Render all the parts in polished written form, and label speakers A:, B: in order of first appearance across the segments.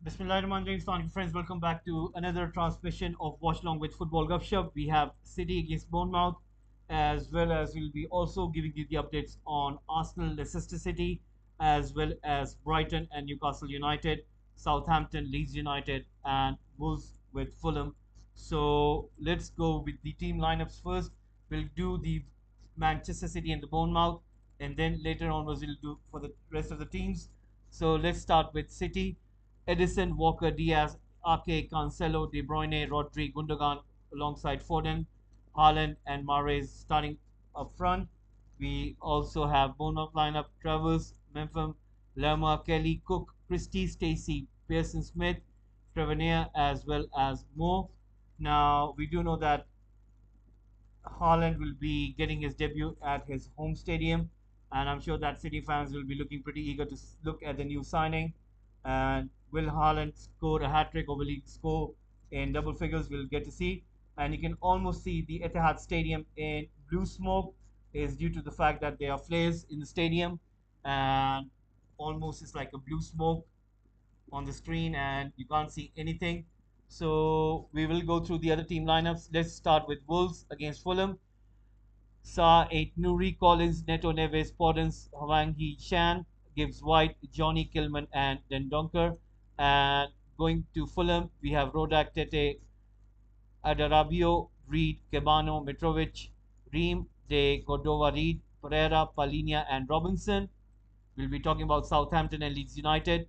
A: Bismillahirrahmanirrahim. Friends, welcome back to another transmission of Watchalong with Football Gupshup. We have City against Bournemouth, as well as we'll be also giving you the updates on Arsenal, Leicester City, as well as Brighton and Newcastle United, Southampton, Leeds United, and Wolves with Fulham. So let's go with the team lineups first. We'll do the Manchester City and the Bournemouth, and then later onwards we'll do for the rest of the teams. So let's start with City. Edison, Walker, Diaz, Ake, Cancelo, De Bruyne, Rodri, Gundogan alongside Foden, Haaland and Mahrez starting up front. We also have Bournemouth lineup: Travers, Memphis, Lerma, Kelly, Cook, Christie, Stacey, Pearson Smith, Trevanier, as well as Moore. Now, we do know that Haaland will be getting his debut at his home stadium, and I'm sure that City fans will be looking pretty eager to look at the new signing. And will Haaland score a hat trick or will he score in double figures? We'll get to see. And you can almost see the Etihad Stadium in blue smoke is due to the fact that there are flares in the stadium, and almost it's like a blue smoke on the screen and you can't see anything. So we will go through the other team lineups. Let's start with Wolves against Fulham. Sa 8 Nuri, Collins, Neto Neves, Podence, Hwangi Shan, Gibbs White, Johnny Kilman, and Dendonker. And going to Fulham, we have Rodak, Tete, Adarabio, Reed, Cabano, Mitrovic, Reem, De Cordova Reed, Pereira, Palinia, and Robinson. We'll be talking about Southampton and Leeds United.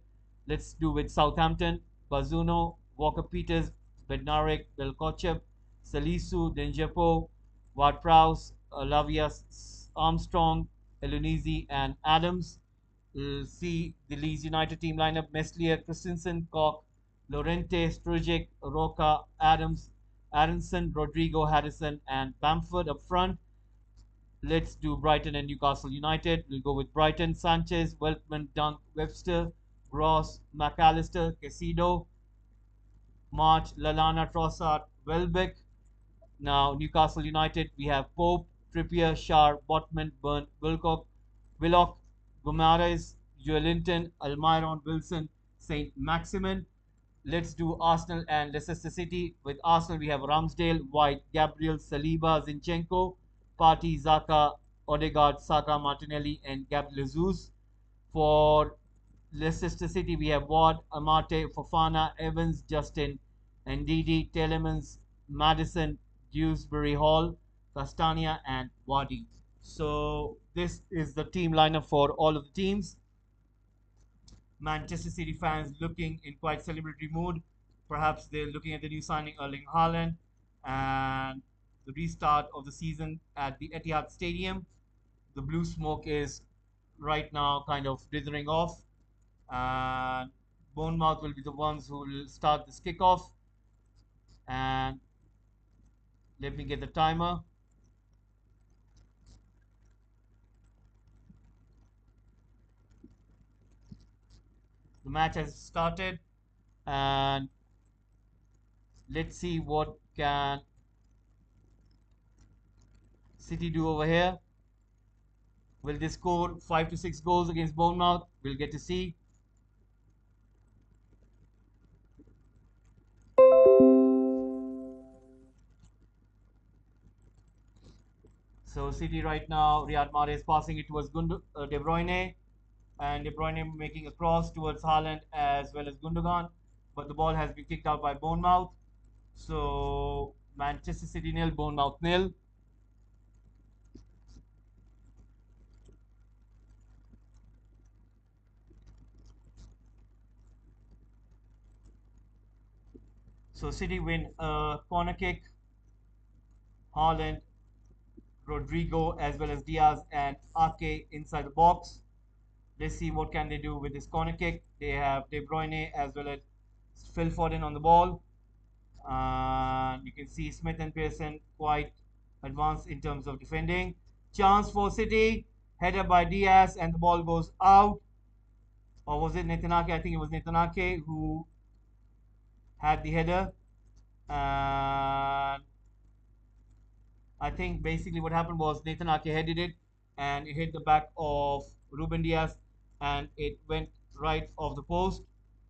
A: Let's do with Southampton: Bazuno, Walker Peters, Bednarek, Belkochev, Salisu, Denjepo, Ward-Prowse, Lavia Armstrong, Elunisi, and Adams. We'll see the Leeds United team lineup: Meslier, Christensen, Koch, Lorente, Strujic, Roca, Adams, Aronson, Rodrigo, Harrison, and Bamford up front. Let's do Brighton and Newcastle United. We'll go with Brighton: Sanchez, Weltman, Dunk, Webster, Ross, McAllister, Casido, March, Lalana, Trossard, Welbeck. Now, Newcastle United, we have Pope, Trippier, Shar, Botman, Burn, Willock, Gomares, Joelinton, Almiron, Wilson, St. Maximin. Let's do Arsenal and Leicester City. With Arsenal, we have Ramsdale, White, Gabriel, Saliba, Zinchenko, Partey, Zaka, Odegaard, Saka, Martinelli, and Gabriel Jesus. For Leicester City, we have Ward, Amate, Fofana, Evans, Justin, Ndidi, Telemans, Madison, Dewsbury Hall, Castagna, and Wadi. So this is the team lineup for all of the teams. Manchester City fans looking in quite celebratory mood. Perhaps they're looking at the new signing Erling Haaland and the restart of the season at the Etihad Stadium. The blue smoke is right now kind of dithering off, and Bournemouth will be the ones who will start this kickoff. And let me get the timer. The match has started, and let's see what can City do over here. Will they score 5 to 6 goals against Bournemouth? We'll get to see. So City right now, Riyad Mahrez passing it towards De Bruyne, and De Bruyne making a cross towards Haaland as well as Gundogan, but the ball has been kicked out by Bournemouth. So Manchester City nil, Bournemouth nil. So City win a corner kick. Haaland, Rodrigo, as well as Diaz and Ake inside the box. Let's see what can they do with this corner kick. They have De Bruyne as well as Phil Foden on the ball. You can see Smith and Pearson quite advanced in terms of defending. Chance for City. Header by Diaz and the ball goes out. Or was it Netanyahu? I think it was Netanyahu who had the header. And I think basically what happened was Netanyahu headed it and it hit the back of Ruben Diaz and it went right off the post.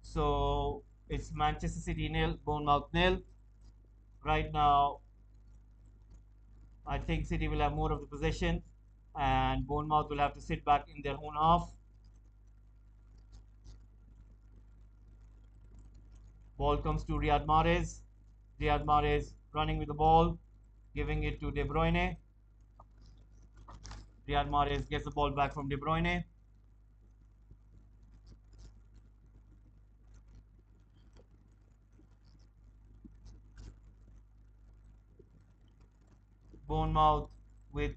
A: So It's Manchester City nil, Bournemouth nil. Right now, I think City will have more of the possession, and Bournemouth will have to sit back in their own half. Ball comes to Riyad Mahrez. Riyad Mahrez running with the ball, giving it to De Bruyne. Riyad Mahrez gets the ball back from De Bruyne. Bournemouth with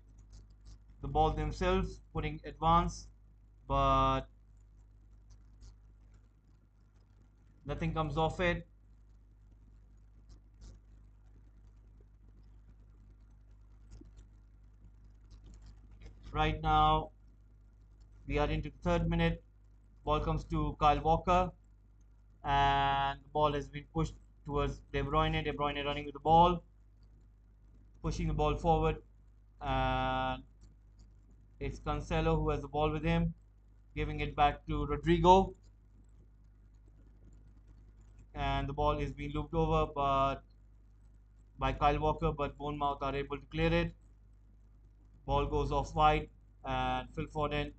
A: the ball themselves, putting advance, but nothing comes off it. Right now, we are into the third minute. Ball comes to Kyle Walker, and the ball has been pushed towards De Bruyne. De Bruyne running with the ball, pushing the ball forward, and it's Cancelo who has the ball with him, giving it back to Rodrigo, and the ball is being looped over but by Kyle Walker, but Bournemouth are able to clear it. Ball goes off wide, and Phil Foden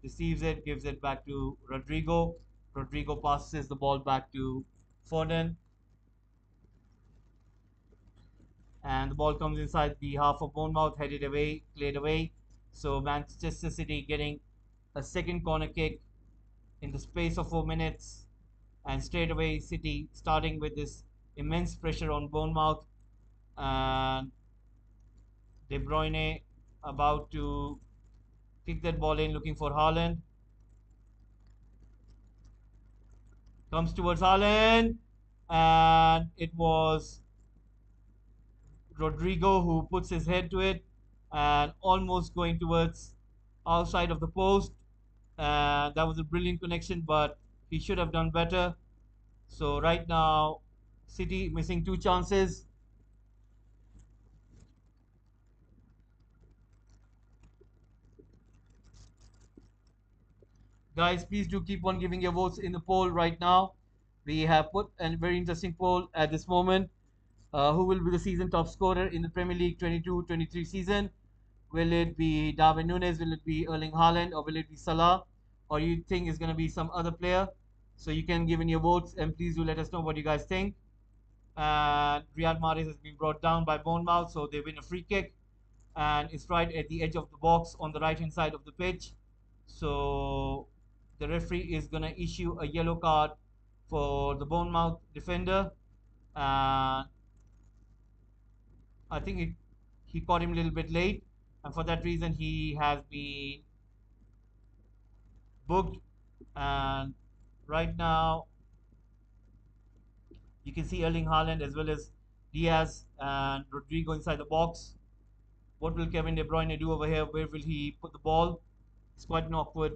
A: receives it, gives it back to Rodrigo. Rodrigo passes the ball back to Foden, and the ball comes inside the half of Bournemouth, headed away, cleared away. So Manchester City getting a second corner kick in the space of 4 minutes, and straight away City starting with this immense pressure on Bournemouth, and De Bruyne about to kick that ball in, looking for Haaland. Comes towards Haaland, and it was Rodrigo who puts his head to it and almost going towards outside of the post. That was a brilliant connection, but he should have done better. So right now, City missing two chances. Guys, please do keep on giving your votes in the poll right now. We have put a very interesting poll at this moment. Who will be the season top scorer in the Premier League 22-23 season? Will it be Darwin Nunes? Will it be Erling Haaland? Or will it be Salah? Or you think it's going to be some other player? So you can give in your votes, and please do let us know what you guys think. And Riyad Mahrez has been brought down by Bournemouth, so they win a free kick, and it's right at the edge of the box on the right hand side of the pitch. So the referee is going to issue a yellow card for the Bournemouth defender, and I think he caught him a little bit late, and for that reason he has been booked. And right now you can see Erling Haaland as well as Diaz and Rodrigo inside the box. What will Kevin De Bruyne do over here? Where will he put the ball? It's quite an awkward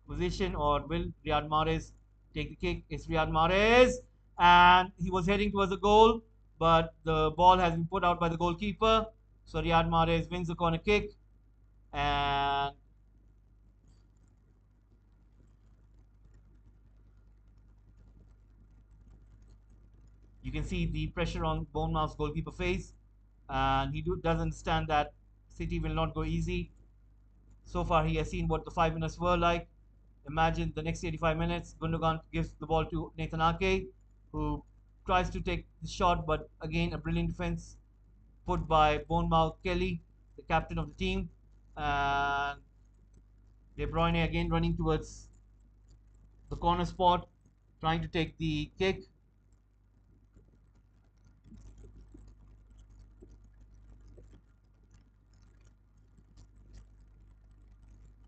A: position. Or will Riyad Mahrez take the kick? It's Riyad Mahrez, and he was heading towards the goal, but the ball has been put out by the goalkeeper. So Riyad Mahrez wins the corner kick, and you can see the pressure on Bournemouth's goalkeeper face, and he does understand that City will not go easy. So far, he has seen what the 5 minutes were like. Imagine the next 85 minutes. Gundogan gives the ball to Nathan Ake, who tries to take the shot, but again, a brilliant defense put by Bournemouth Kelly, the captain of the team. And De Bruyne again running towards the corner spot, trying to take the kick.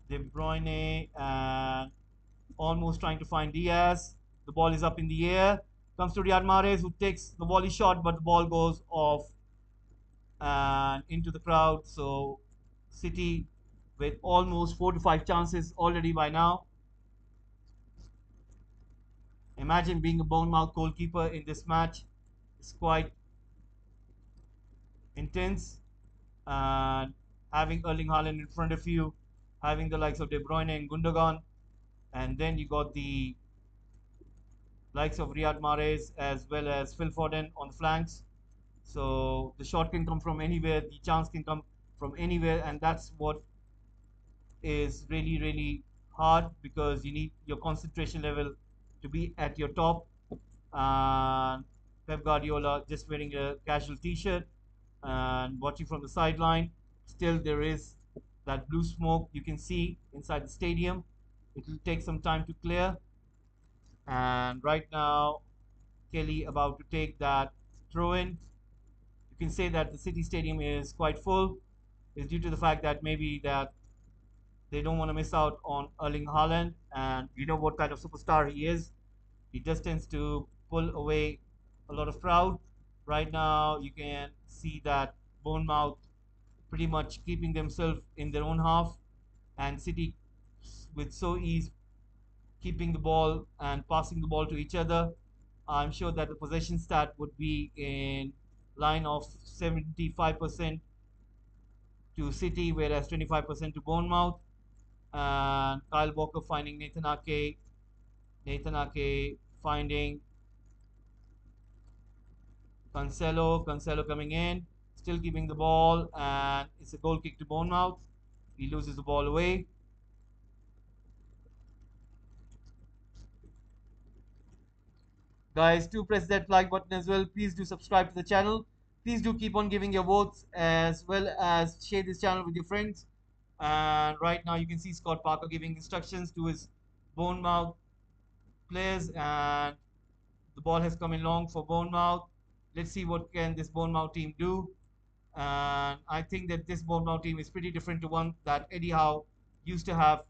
A: De Bruyne and almost trying to find Diaz. The ball is up in the air. Comes to Riyad Mahrez, who takes the volley shot, but the ball goes off and into the crowd. So City with almost 4 to 5 chances already by now. Imagine being a Bournemouth goalkeeper in this match. It's quite intense. And having Erling Haaland in front of you, having the likes of De Bruyne and Gundogan, and then you got the likes of Riyad Mahrez as well as Phil Foden on the flanks. So the shot can come from anywhere, the chance can come from anywhere, and that's what is really, really hard because you need your concentration level to be at your top. And Pep Guardiola just wearing a casual t-shirt and watching from the sideline. Still, there is that blue smoke you can see inside the stadium. It will take some time to clear. And right now, Kelly about to take that throw in. You can say that the City Stadium is quite full. Is due to the fact that maybe that they don't want to miss out on Erling Haaland, and you know what kind of superstar he is. He just tends to pull away a lot of crowd. Right now, you can see that Bournemouth pretty much keeping themselves in their own half, and City with so ease keeping the ball and passing the ball to each other. I'm sure that the possession stat would be in line of 75% to City, whereas 25% to Bournemouth. And Kyle Walker finding Nathan Ake. Nathan Ake finding Cancelo. Cancelo coming in, still keeping the ball, and it's a goal kick to Bournemouth. He loses the ball away. Guys, do press that like button as well. Please do subscribe to the channel. Please do keep on giving your votes as well as share this channel with your friends. And right now you can see Scott Parker giving instructions to his Bournemouth players, and the ball has come in long for Bournemouth. Let's see what can this Bournemouth team do. And I think that this Bournemouth team is pretty different to one that Eddie Howe used to have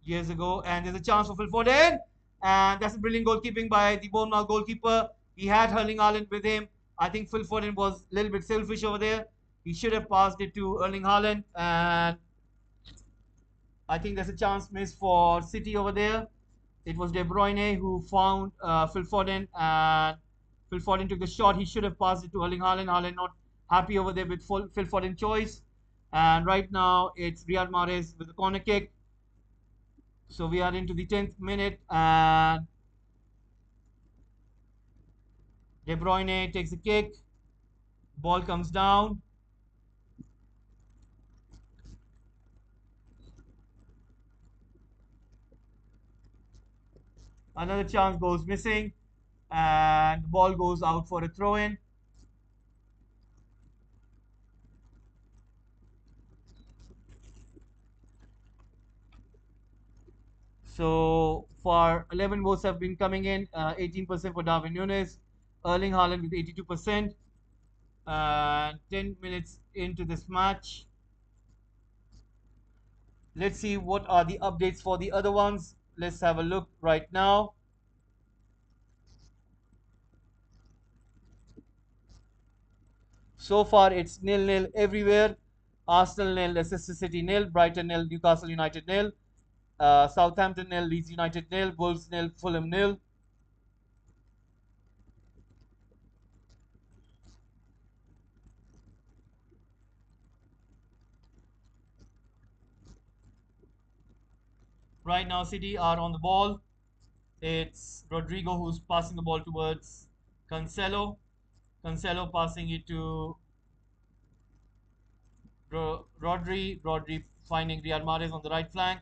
A: years ago. And there's a chance for Phil Foden. And that's a brilliant goalkeeping by the Bournemouth goalkeeper. He had Erling Haaland with him. I think Phil Foden was a little bit selfish over there. He should have passed it to Erling Haaland. And I think there's a chance missed for City over there. It was De Bruyne who found Phil Foden, and Phil Foden took the shot. He should have passed it to Erling Haaland. Haaland not happy over there with Phil Foden choice. And right now it's Riyad Mahrez with the corner kick. So we are into the 10th minute, and De Bruyne takes a kick. Ball comes down. Another chance goes missing, and the ball goes out for a throw in. So for 11 votes have been coming in, 18% for Darwin Nunes, Erling Haaland with 82%. 10 minutes into this match, let's see what are the updates for the other ones. Let's have a look right now. So far it's nil-nil everywhere. Arsenal nil, Leicester City nil, Brighton nil, Newcastle United nil, Southampton nil, Leeds United nil, Wolves nil, Fulham nil. Right now City are on the ball. It's Rodrigo who's passing the ball towards Cancelo. Cancelo passing it to Rodri. Rodri finding Riyad Mahrez on the right flank.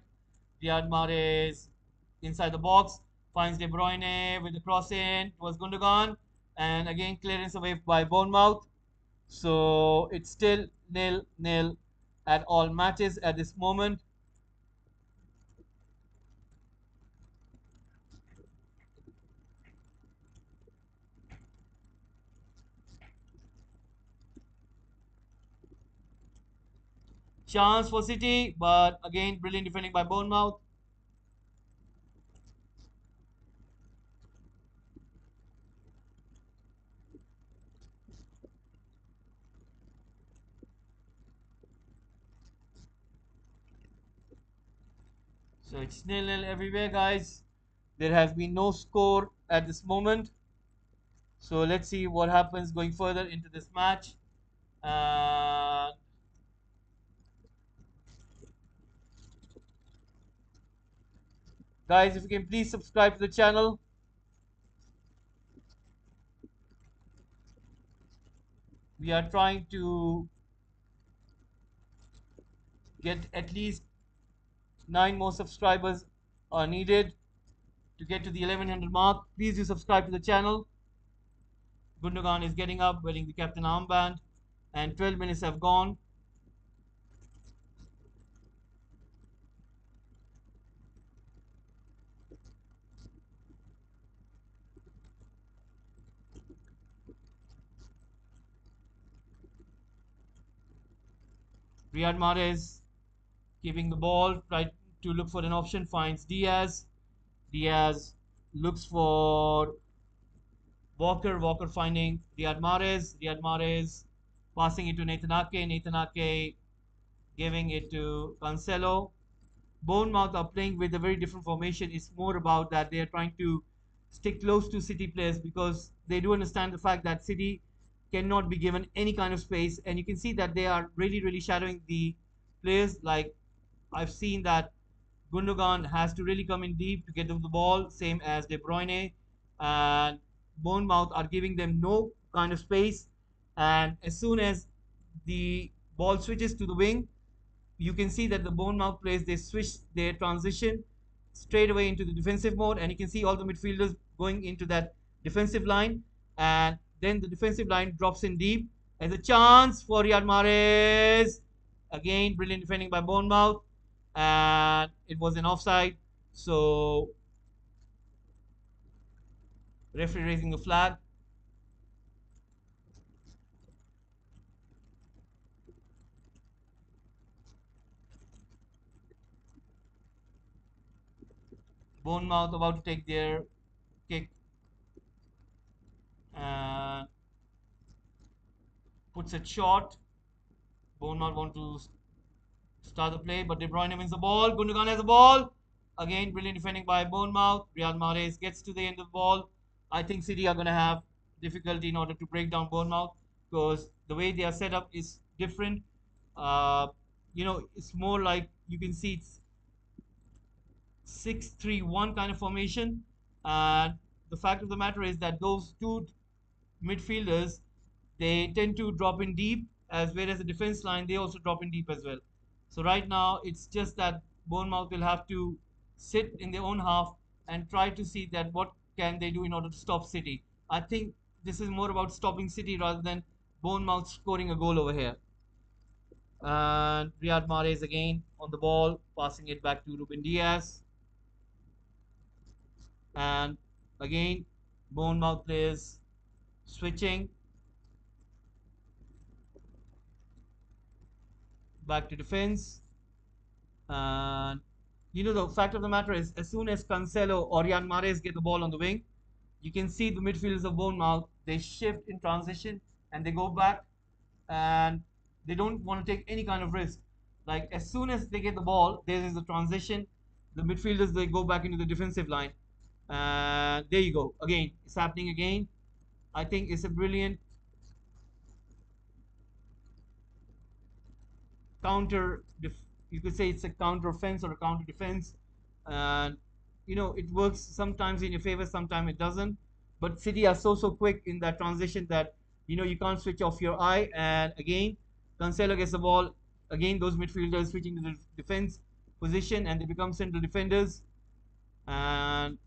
A: Riyad Mahrez inside the box finds De Bruyne with the cross in towards Gundogan, and again clearance away by Bournemouth. So it's still nil-nil at all matches at this moment. Chance for City, but again brilliant defending by Bournemouth. So it's nil-nil everywhere, guys. There has been no score at this moment. So let's see what happens going further into this match. And guys, if you can please subscribe to the channel. We are trying to get at least 9 more subscribers are needed to get to the 1100 mark. Please do subscribe to the channel. Gundogan is getting up, wearing the captain armband, and 12 minutes have gone. Riyad Mahrez keeping the ball, tries to look for an option, finds Diaz. Diaz looks for Walker. Walker finding Riyad Mahrez. Riyad Mahrez passing it to Nathan Ake. Nathan Ake giving it to Cancelo. Bournemouth are playing with a very different formation. It's more about that they are trying to stick close to City players because they do understand the fact that City cannot be given any kind of space. And you can see that they are really, really shadowing the players. Like I've seen that Gundogan has to really come in deep to get them the ball, same as De Bruyne. And Bournemouth are giving them no kind of space. And as soon as the ball switches to the wing, you can see that the Bournemouth players, they switch their transition straight away into the defensive mode, and you can see all the midfielders going into that defensive line, and then the defensive line drops in deep as a chance for Riyad Mahrez. Again, brilliant defending by Bournemouth, and it was an offside. So referee raising the flag. Bournemouth about to take their kick and puts it short. Bournemouth want to start the play, but De Bruyne wins the ball. Gundogan has the ball. Again, brilliant defending by Bournemouth. Riyad Mahrez gets to the end of the ball. I think City are going to have difficulty in order to break down Bournemouth because the way they are set up is different. Uh, it's more like you can see it's 6-3-1 kind of formation. And the fact of the matter is that those two midfielders, they tend to drop in deep, as well as the defense line, they also drop in deep as well. So right now, it's just that Bournemouth will have to sit in their own half and try to see that what can they do in order to stop City. I think this is more about stopping City rather than Bournemouth scoring a goal over here. And Riyad Mahrez again on the ball, passing it back to Ruben Diaz. And again, Bournemouth players switching back to defense. And the fact of the matter is, as soon as Cancelo or Riyad Mahrez get the ball on the wing, you can see the midfielders of Bournemouth, they shift in transition and they go back and they don't want to take any kind of risk. Like as soon as they get the ball, there is a transition. The midfielders, they go back into the defensive line. And there you go. Again, it's happening again. I think it's a brilliant counter you could say it's a counter offense or a counter defense, and it works sometimes in your favor, sometimes it doesn't. But City are so quick in that transition that you can't switch off your eye. And again, Cancelo gets the ball. Again, those midfielders switching to the defense position and they become central defenders. And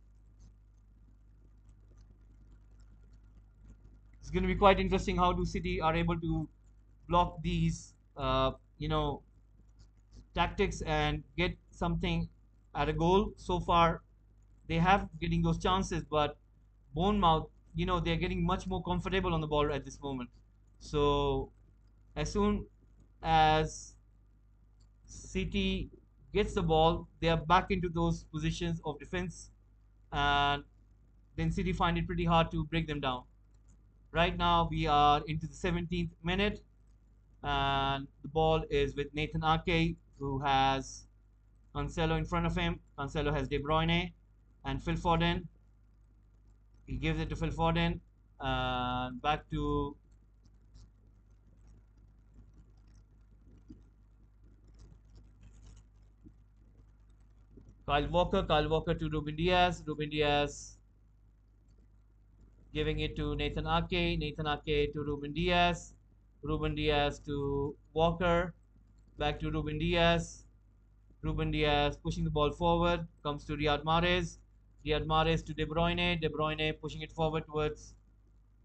A: it's going to be quite interesting how do City are able to block these tactics and get something at a goal. So far, they have getting those chances, but Bournemouth, they're getting much more comfortable on the ball at this moment. So as soon as City gets the ball, they are back into those positions of defense, and then City find it pretty hard to break them down. Right now, we are into the 17th minute, and the ball is with Nathan Ake, who has Cancelo in front of him. Cancelo has De Bruyne and Phil Foden. He gives it to Phil Foden and back to Kyle Walker. Kyle Walker to Ruben Diaz. Ruben Diaz giving it to Nathan Ake. Nathan Ake to Ruben Diaz. Ruben Diaz to Walker. Back to Ruben Diaz. Ruben Diaz pushing the ball forward. Comes to Riyad Mahrez. Riyad Mahrez to De Bruyne. De Bruyne pushing it forward towards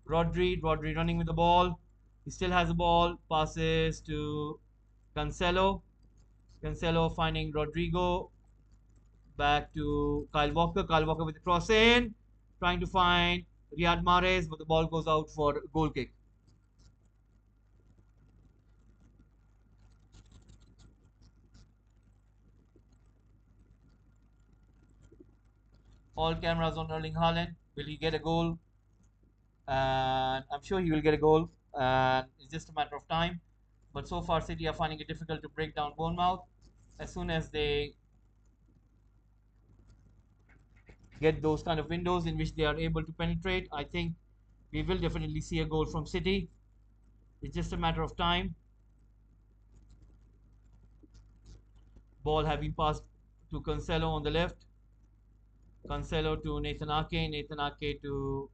A: Rodri. Rodri running with the ball. He still has the ball. Passes to Cancelo. Cancelo finding Rodrigo. Back to Kyle Walker. Kyle Walker with the cross in. Trying to find Riyad Mahrez, but the ball goes out for a goal kick. All cameras on Erling Haaland. Will he get a goal? And I'm sure he will get a goal. And it's just a matter of time. But so far, City are finding it difficult to break down Bournemouth. As soon as they get those kind of windows in which they are able to penetrate, I think we will definitely see a goal from City. It's just a matter of time. Ball have been passed to Cancelo on the left. Cancelo to Nathan Ake. Nathan Ake to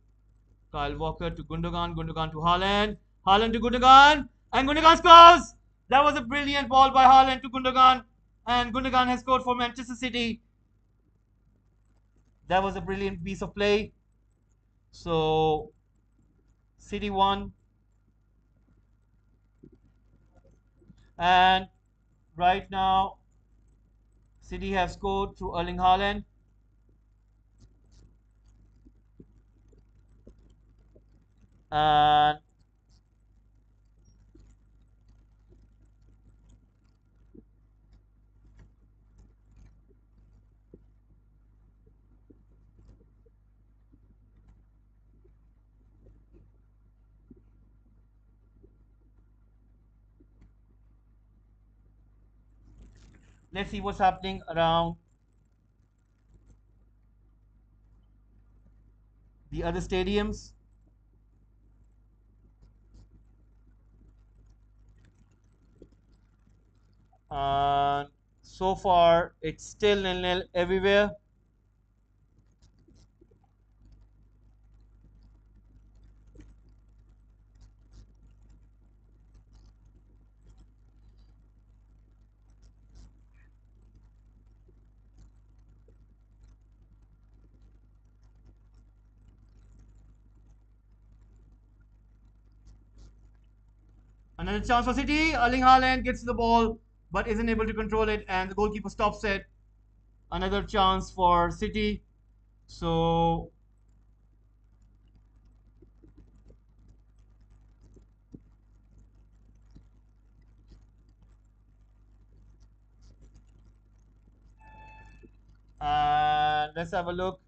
A: Kyle Walker to Gundogan. Gundogan to Haaland. Haaland to Gundogan. And Gundogan scores! That was a brilliant ball by Haaland to Gundogan. And Gundogan has scored for Manchester City. That was a brilliant piece of play. So, City won. And right now, City have scored through Erling Haaland. And let's see what's happening around the other stadiums. And so far, it's still 0-0 everywhere. Another chance for City. Erling Haaland gets the ball but isn't able to control it, and the goalkeeper stops it. Another chance for City. So let's have a look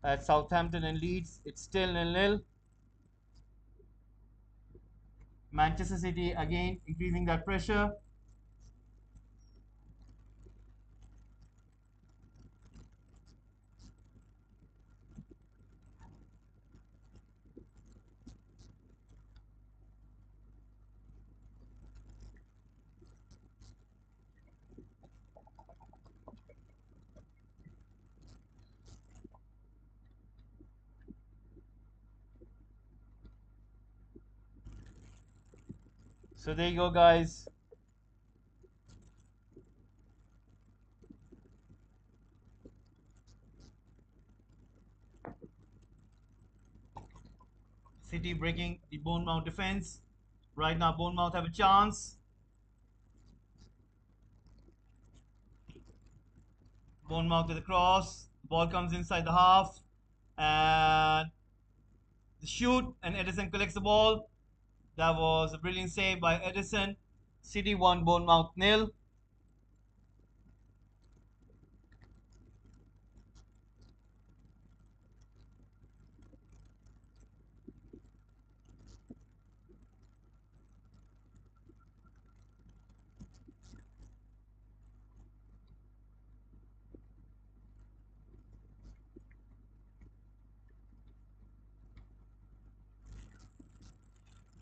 A: at Southampton and Leeds. It's still 0-0. Manchester City again increasing that pressure. So there you go, guys. City breaking the Bournemouth defense. Right now, Bournemouth have a chance. Bournemouth with a cross. Ball comes inside the half. And the shoot. And Edison collects the ball. That was a brilliant save by Edison. City 1, Bournemouth 0.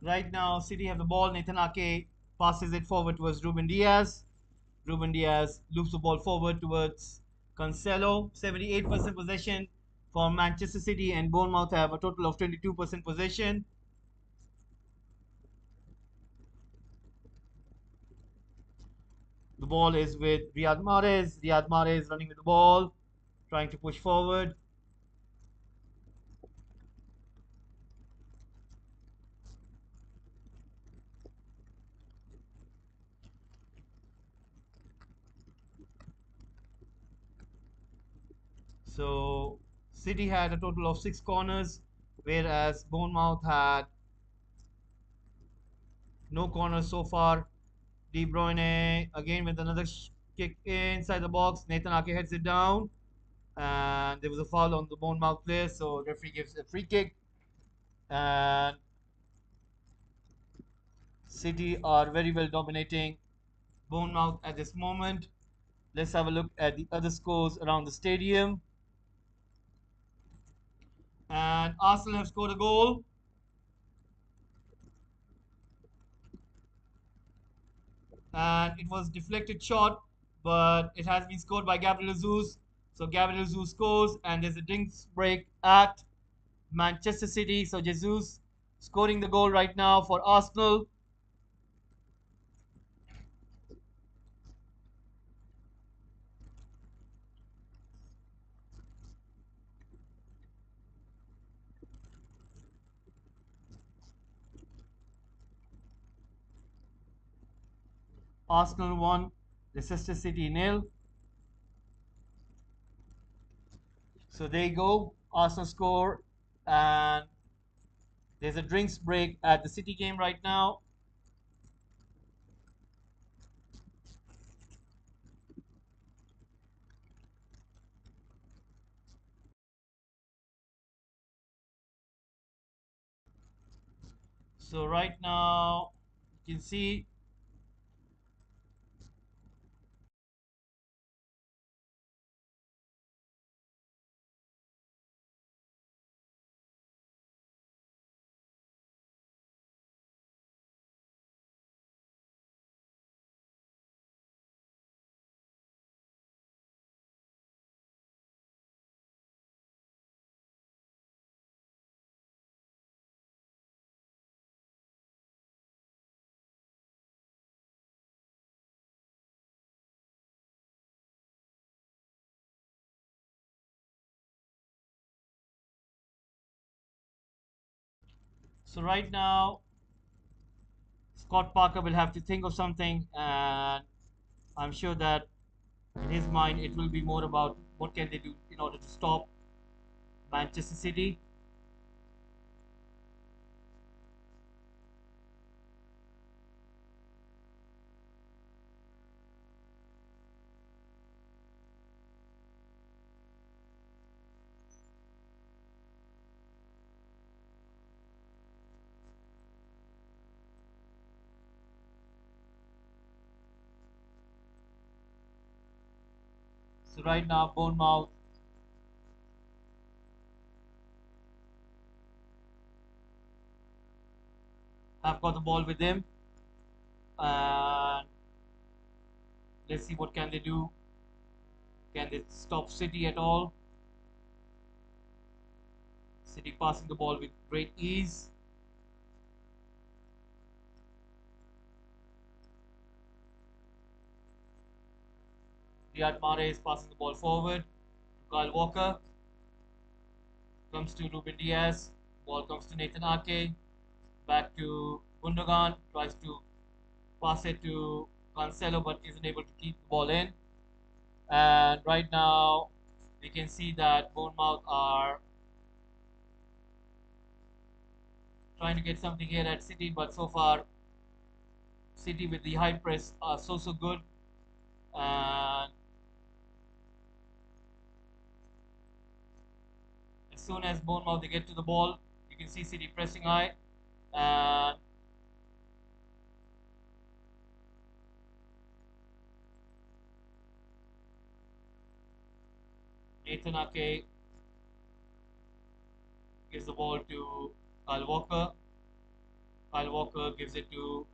A: Right now, City have the ball. Nathan Ake passes it forward towards Ruben Diaz. Ruben Diaz loops the ball forward towards Cancelo. 78% possession for Manchester City, and Bournemouth have a total of 22% possession. The ball is with Riyad Mahrez. Riyad Mahrez running with the ball, trying to push forward. So City had a total of 6 corners, whereas Bournemouth had no corners so far. De Bruyne again with another kick inside the box. Nathan Ake heads it down, and there was a foul on the Bournemouth player, so referee gives a free kick. And City are very well dominating Bournemouth at this moment. Let's have a look at the other scores around the stadium. And Arsenal have scored a goal, and it was deflected shot, but it has been scored by Gabriel Jesus. So Gabriel Jesus scores, and there's a drinks break at Manchester City. So Jesus scoring the goal right now for Arsenal. Arsenal 1, Leicester City nil. So there you go. Arsenal score, and there's a drinks break at the City game right now. So right now, you can see. So right now, Scott Parker will have to think of something, and I'm sure that in his mind it will be more about what can they do in order to stop Manchester City. So right now, Bournemouth have got the ball with him, and let's see what can they do. Can they stop City at all? City passing the ball with great ease. Riyad Mahrez passing the ball forward to Kyle Walker. Comes to Ruben Diaz. Ball comes to Nathan Ake. Back to Gundogan. Tries to pass it to Cancelo, but isn't able to keep the ball in. And right now, we can see that Bournemouth are trying to get something here at City, but so far, City with the high press are so good. And as soon as Bournemouth they get to the ball, you can see City pressing high. And Nathan Ake gives the ball to Kyle Walker. Kyle Walker gives it to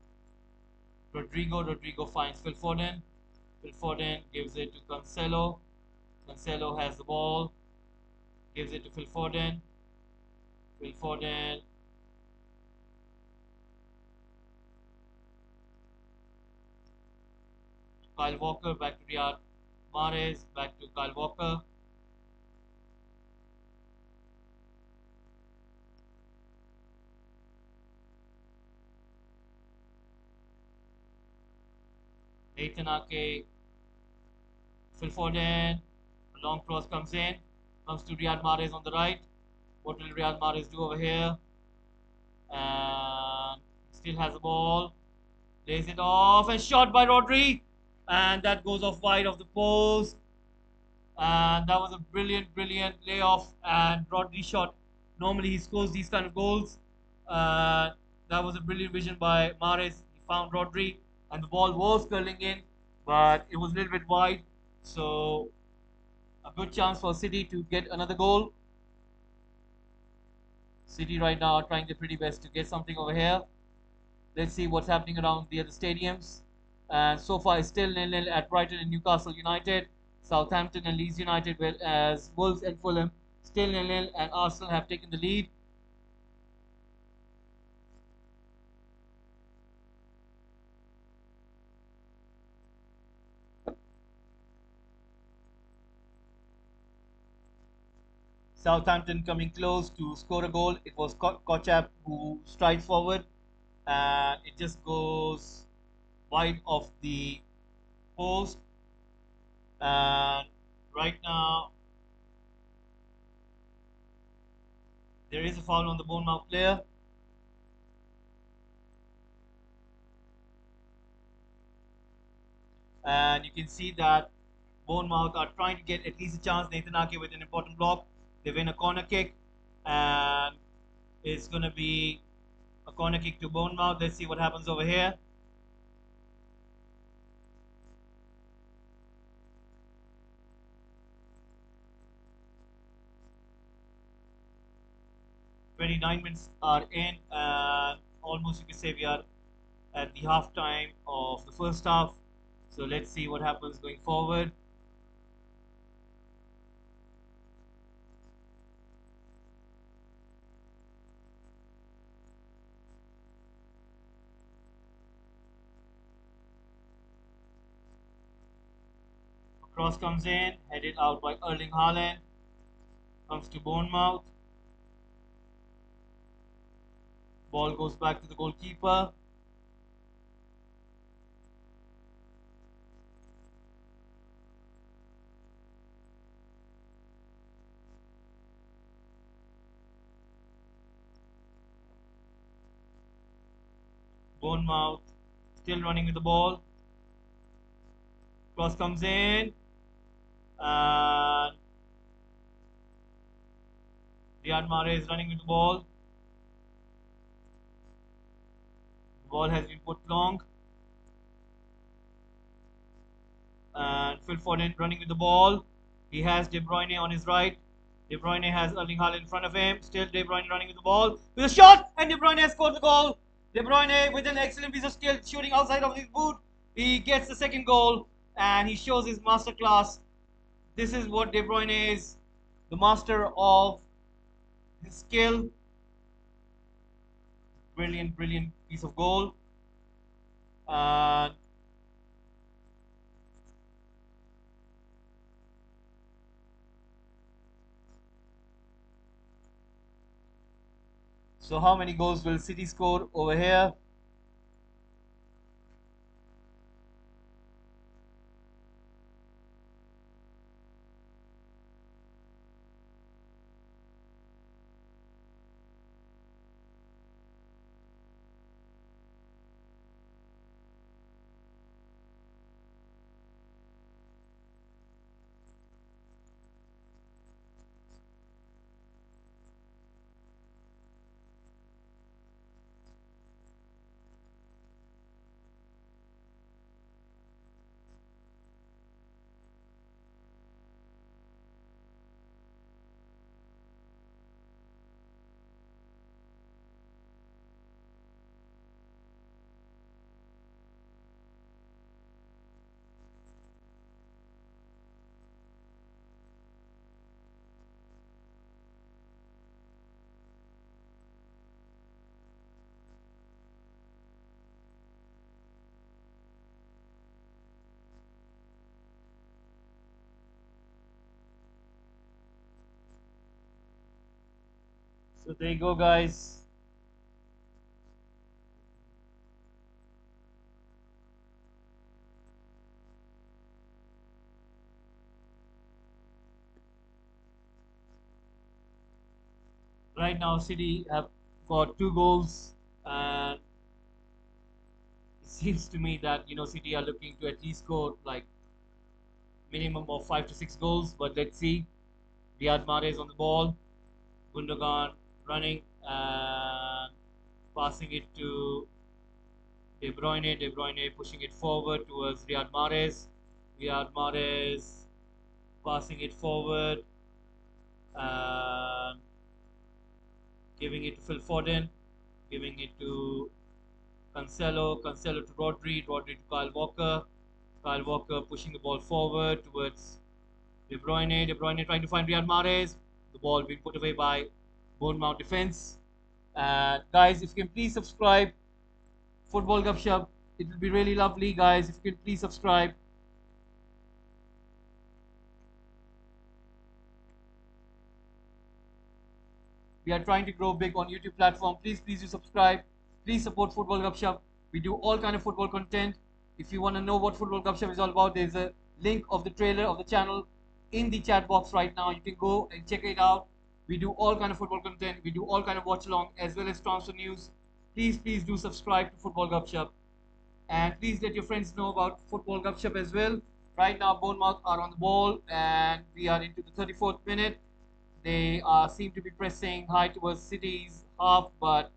A: Rodrigo. Rodrigo finds Phil Foden. Phil Foden gives it to Cancelo. Cancelo has the ball, gives it to Phil Foden. Phil Foden Kyle Walker, back to Riyad Mahrez, back to Kyle Walker. Nathan Ake, Phil Foden, a long cross comes in, comes to Riyad Mahrez on the right. What will Riyad Mahrez do over here? And still has the ball, lays it off, and shot by Rodri, and that goes off wide of the post. And that was a brilliant, brilliant layoff. And Rodri shot. Normally he scores these kind of goals. Uh, that was a brilliant vision by Mahrez. He found Rodri, and the ball was curling in, but it was a little bit wide. So a good chance for City to get another goal. City right now are trying their pretty best to get something over here. Let's see what's happening around the other stadiums. And so far, it's still 0-0 at Brighton and Newcastle United. Southampton and Leeds United, well as Wolves and Fulham, still 0-0, and Arsenal have taken the lead. Southampton coming close to score a goal. It was Kochap who strides forward, and it just goes wide of the post. And right now, there is a foul on the Bournemouth player. And you can see that Bournemouth are trying to get at least a chance. Nathan Ake with an important block. They win a corner kick, and it's going to be a corner kick to Bournemouth. Let's see what happens over here. "29 minutes are in, and almost you can say we are at the half time of the first half. So let's see what happens going forward. A cross comes in, headed out by Erling Haaland. Comes to Bournemouth. Ball goes back to the goalkeeper. Bournemouth still running with the ball. Cross comes in, and Riyad Mahrez is running with the ball. The ball has been put long, and Phil Foden running with the ball. He has De Bruyne on his right. De Bruyne has Erling Haaland in front of him. Still De Bruyne running with the ball. With a shot, and De Bruyne has scored the goal. De Bruyne with an excellent piece of skill, shooting outside of his boot. He gets the second goal, and he shows his masterclass. This is what De Bruyne is, the master of his skill. Brilliant, brilliant piece of goal. And so how many goals will City score over here? So there you go, guys. Right now, City have got 2 goals, and it seems to me that City are looking to at least score like minimum of 5 to 6 goals. But let's see. Riyad Mahrez on the ball, Gundogan running and passing it to De Bruyne. De Bruyne pushing it forward towards Riyad Mahrez. Riyad Mahrez passing it forward and giving it to Phil Foden, giving it to Cancelo, Cancelo to Rodri, Rodri to Kyle Walker pushing the ball forward towards De Bruyne, De Bruyne trying to find Riyad Mahrez, the ball being put away by Bournemouth defense. And guys, if you can please subscribe, Football Gupshup, it will be really lovely, guys. If you can please subscribe. We are trying to grow big on YouTube platform. Please do subscribe. Please support Football Gupshup. We do all kind of football content. If you want to know what Football Gupshup is all about, there's a link of the trailer of the channel in the chat box right now. You can go and check it out. We do all kind of football content. We do all kind of watch along as well as transfer news. Please do subscribe to Football Gupshup. And please let your friends know about Football Gupshup as well. Right now, Bournemouth are on the ball, and we are into the 34th minute. They seem to be pressing high towards City's half, but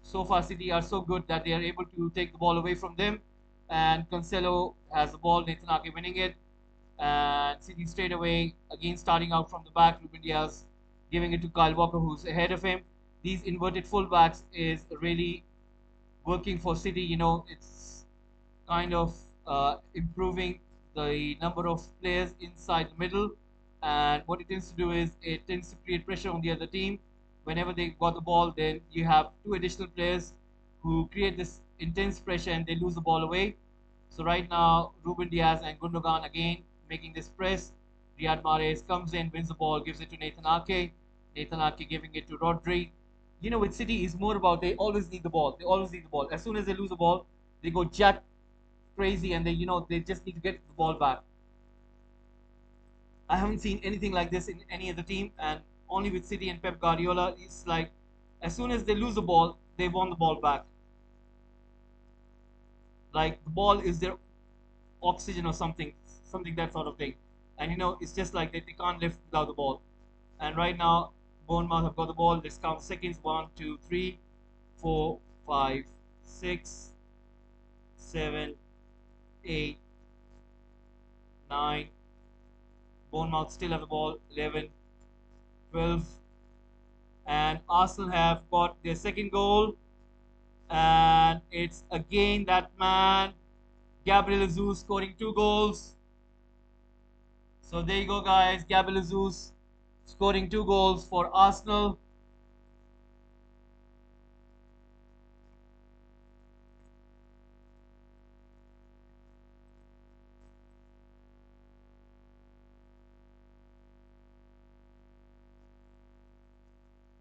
A: so far City are so good that they are able to take the ball away from them. And Cancelo has the ball, Nathan Ake winning it. And City straight away, again starting out from the back, Ruben Diaz giving it to Kyle Walker, who's ahead of him. These inverted fullbacks is really working for City. It's kind of improving the number of players inside the middle. And what it tends to do is it tends to create pressure on the other team. Whenever they got the ball, then you have 2 additional players who create this intense pressure and they lose the ball away. So right now, Ruben Diaz and Gundogan again making this press. Riyad Mahrez comes in, wins the ball, gives it to Nathan Ake. Nathan Ake giving it to Rodri. With City is more about they always need the ball. They always need the ball. As soon as they lose the ball, they go jack crazy and they just need to get the ball back. I haven't seen anything like this in any other team, and only with City and Pep Guardiola, it's like as soon as they lose the ball, they want the ball back. Like the ball is their oxygen or something that sort of thing. And it's just like they can't live without the ball. And right now, Bournemouth have got the ball. Let's count seconds: 1, 2, 3, 4, 5, 6, 7, 8, 9. Bournemouth still have the ball. 11, 12, and Arsenal have got their second goal, and it's again that man Gabriel Jesus scoring 2 goals. So there you go, guys. Gabriel Jesus scoring 2 goals for Arsenal.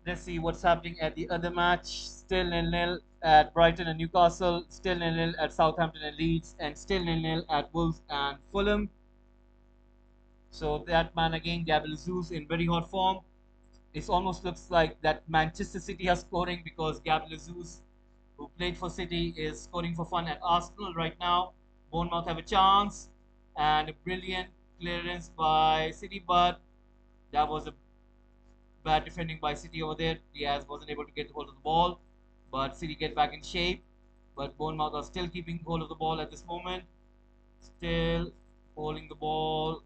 A: Let's see what's happening at the other match. Still 0-0 at Brighton and Newcastle. Still 0-0 at Southampton and Leeds. And still 0-0 at Wolves and Fulham. So that man again, Gabriel Jesus, in very hot form. It almost looks like that Manchester City are scoring because Gabriel Jesus, who played for City, is scoring for fun at Arsenal right now. Bournemouth have a chance. And a brilliant clearance by City, but that was a bad defending by City over there. Diaz wasn't able to get hold of the ball, but City get back in shape. But Bournemouth are still keeping hold of the ball at this moment. Still holding the ball.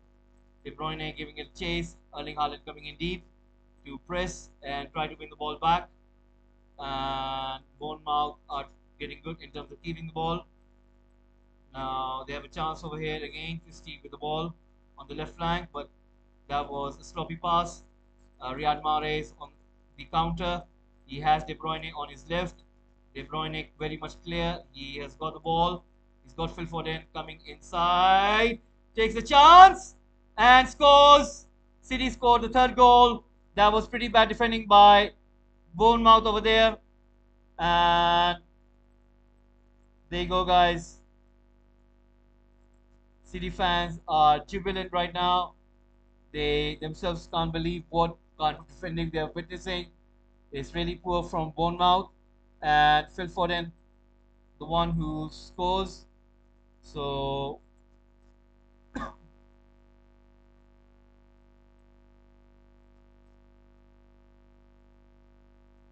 A: De Bruyne giving it a chase. Erling Haaland coming in deep to press and try to win the ball back. And Bournemouth are getting good in terms of keeping the ball. Now they have a chance over here again to Steve with the ball on the left flank, but that was a sloppy pass. Riyad Mahrez on the counter. He has De Bruyne on his left. De Bruyne very much clear. He has got the ball. He's got Phil Foden coming inside. Takes a chance and scores. City scored the third goal. That was pretty bad defending by Bournemouth over there, and there you go, guys. City fans are jubilant right now. They themselves can't believe what kind of defending they are witnessing. It's really poor from Bournemouth, and Phil Foden, the one who scores. So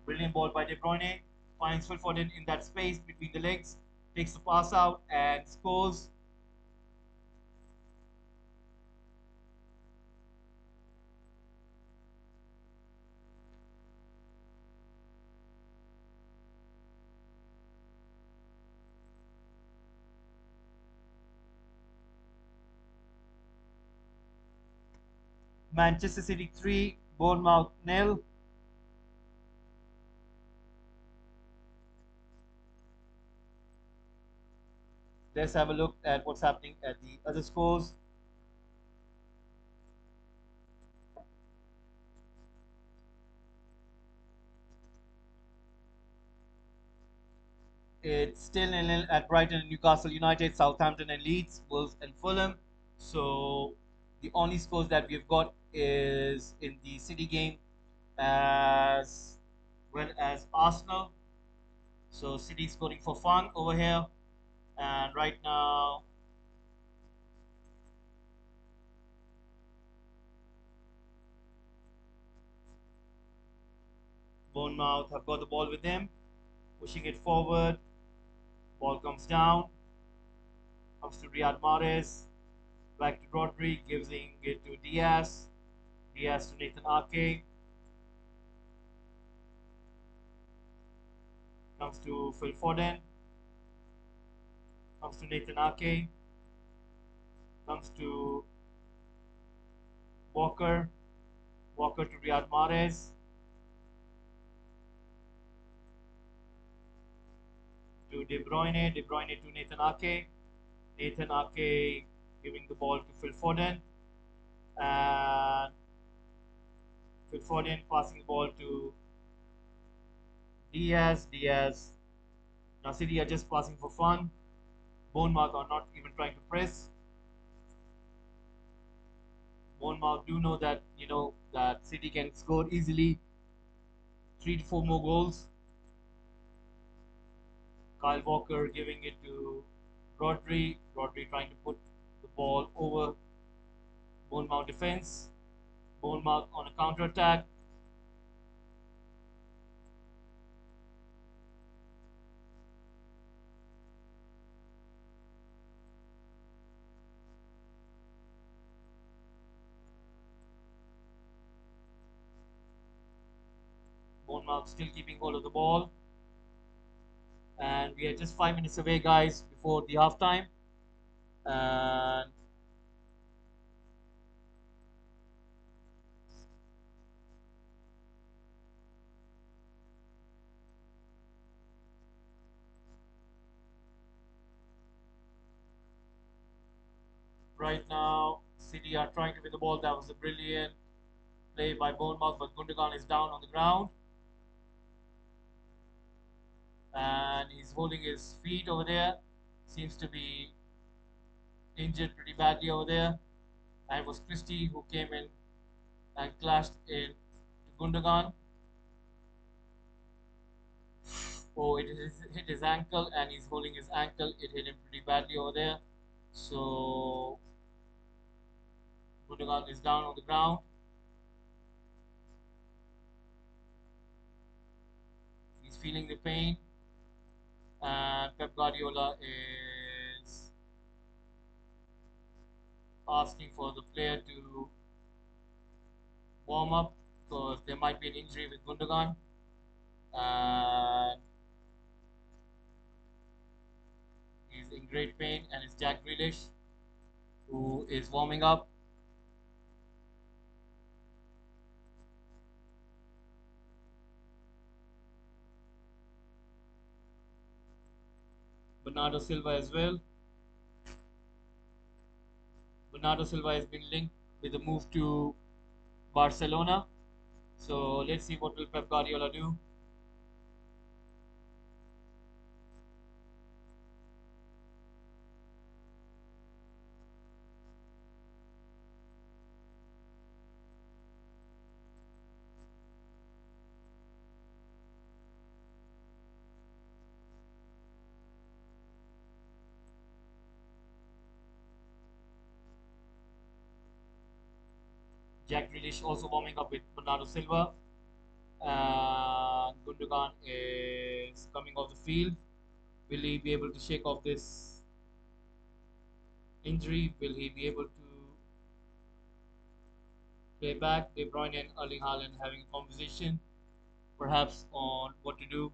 A: brilliant ball by De Bruyne, finds Phil Foden in that space between the legs, takes the pass out and scores. Manchester City 3, Bournemouth nil. Let's have a look at what's happening at the other scores. It's still nil at Brighton and Newcastle United, Southampton and Leeds, Wolves and Fulham. So the only scores that we've got is in the City game as well as Arsenal. So City scoring for fun over here. And right now, Bournemouth have got the ball with them, pushing it forward. Ball comes down, comes to Riyad Mahrez, back to Rodri, giving it to Diaz. Diaz to Nathan Ake, comes to Phil Foden, comes to Nathan Ake, comes to Walker, Walker to Riyad Mahrez, to De Bruyne, De Bruyne to Nathan Ake, Nathan Ake giving the ball to Phil Foden, and Phil Foden passing the ball to Diaz, Diaz. Now City are just passing for fun. Bournemouth are not even trying to press. Bournemouth do know that that City can score easily 3 to 4 more goals. Kyle Walker giving it to Rodri. Rodri trying to put the ball over Bournemouth defense. Bournemouth on a counter attack. Bournemouth still keeping hold of the ball. And we are just 5 minutes away, guys, before the halftime. And right now, City are trying to win the ball. That was a brilliant play by Bournemouth, but Gundogan is down on the ground. And he's holding his feet over there. Seems to be injured pretty badly over there. And it was Christie who came in and clashed in Gundogan. Oh, it hit his ankle, and he's holding his ankle. It hit him pretty badly over there. So Gundogan is down on the ground. He's feeling the pain, and Pep Guardiola is asking for the player to warm up because there might be an injury with Gundogan. And he's in great pain, and it's Jack Grealish who is warming up. Bernardo Silva as well. Bernardo Silva has been linked with a move to Barcelona. So let's see what will Pep Guardiola do. Jack Grealish also warming up with Bernardo Silva. And Gundogan is coming off the field. Will he be able to shake off this injury? Will he be able to play back? De Bruyne and Erling Haaland having a conversation, perhaps on what to do.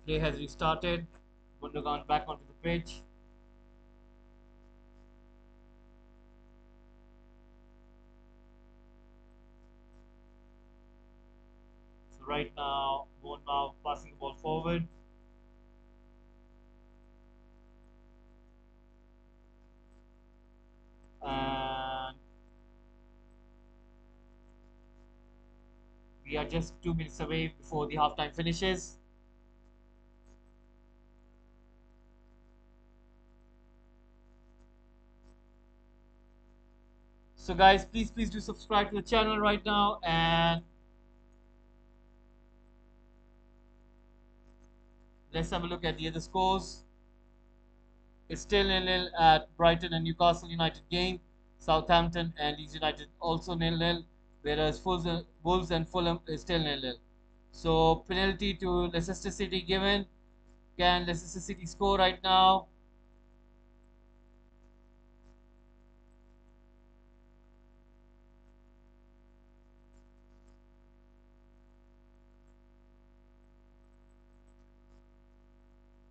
A: Play has restarted. Gundogan back onto the pitch. So right now, Bournemouth passing the ball forward. And we are just 2 minutes away before the halftime finishes. So guys, please do subscribe to the channel right now, and let's have a look at the other scores. It's still 0-0 at Brighton and Newcastle United game. Southampton and Leeds United also 0-0, whereas Wolves and Fulham is still 0-0. So penalty to Leicester City given. Can Leicester City score right now?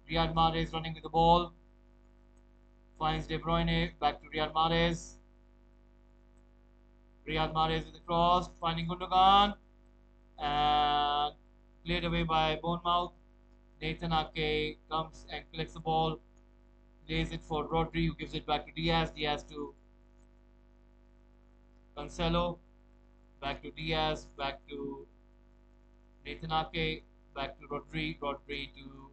A: Riyad Mahrez running with the ball. Finds De Bruyne. Back to Riyad Mahrez. Riyad Mahrez with the cross. Finding Gundogan. And played away by Bournemouth. Nathan Ake comes and collects the ball. Lays it for Rodri, who gives it back to Diaz. Diaz to Cancelo. Back to Diaz. Back to Nathan Ake. Back to Rodri. Rodri to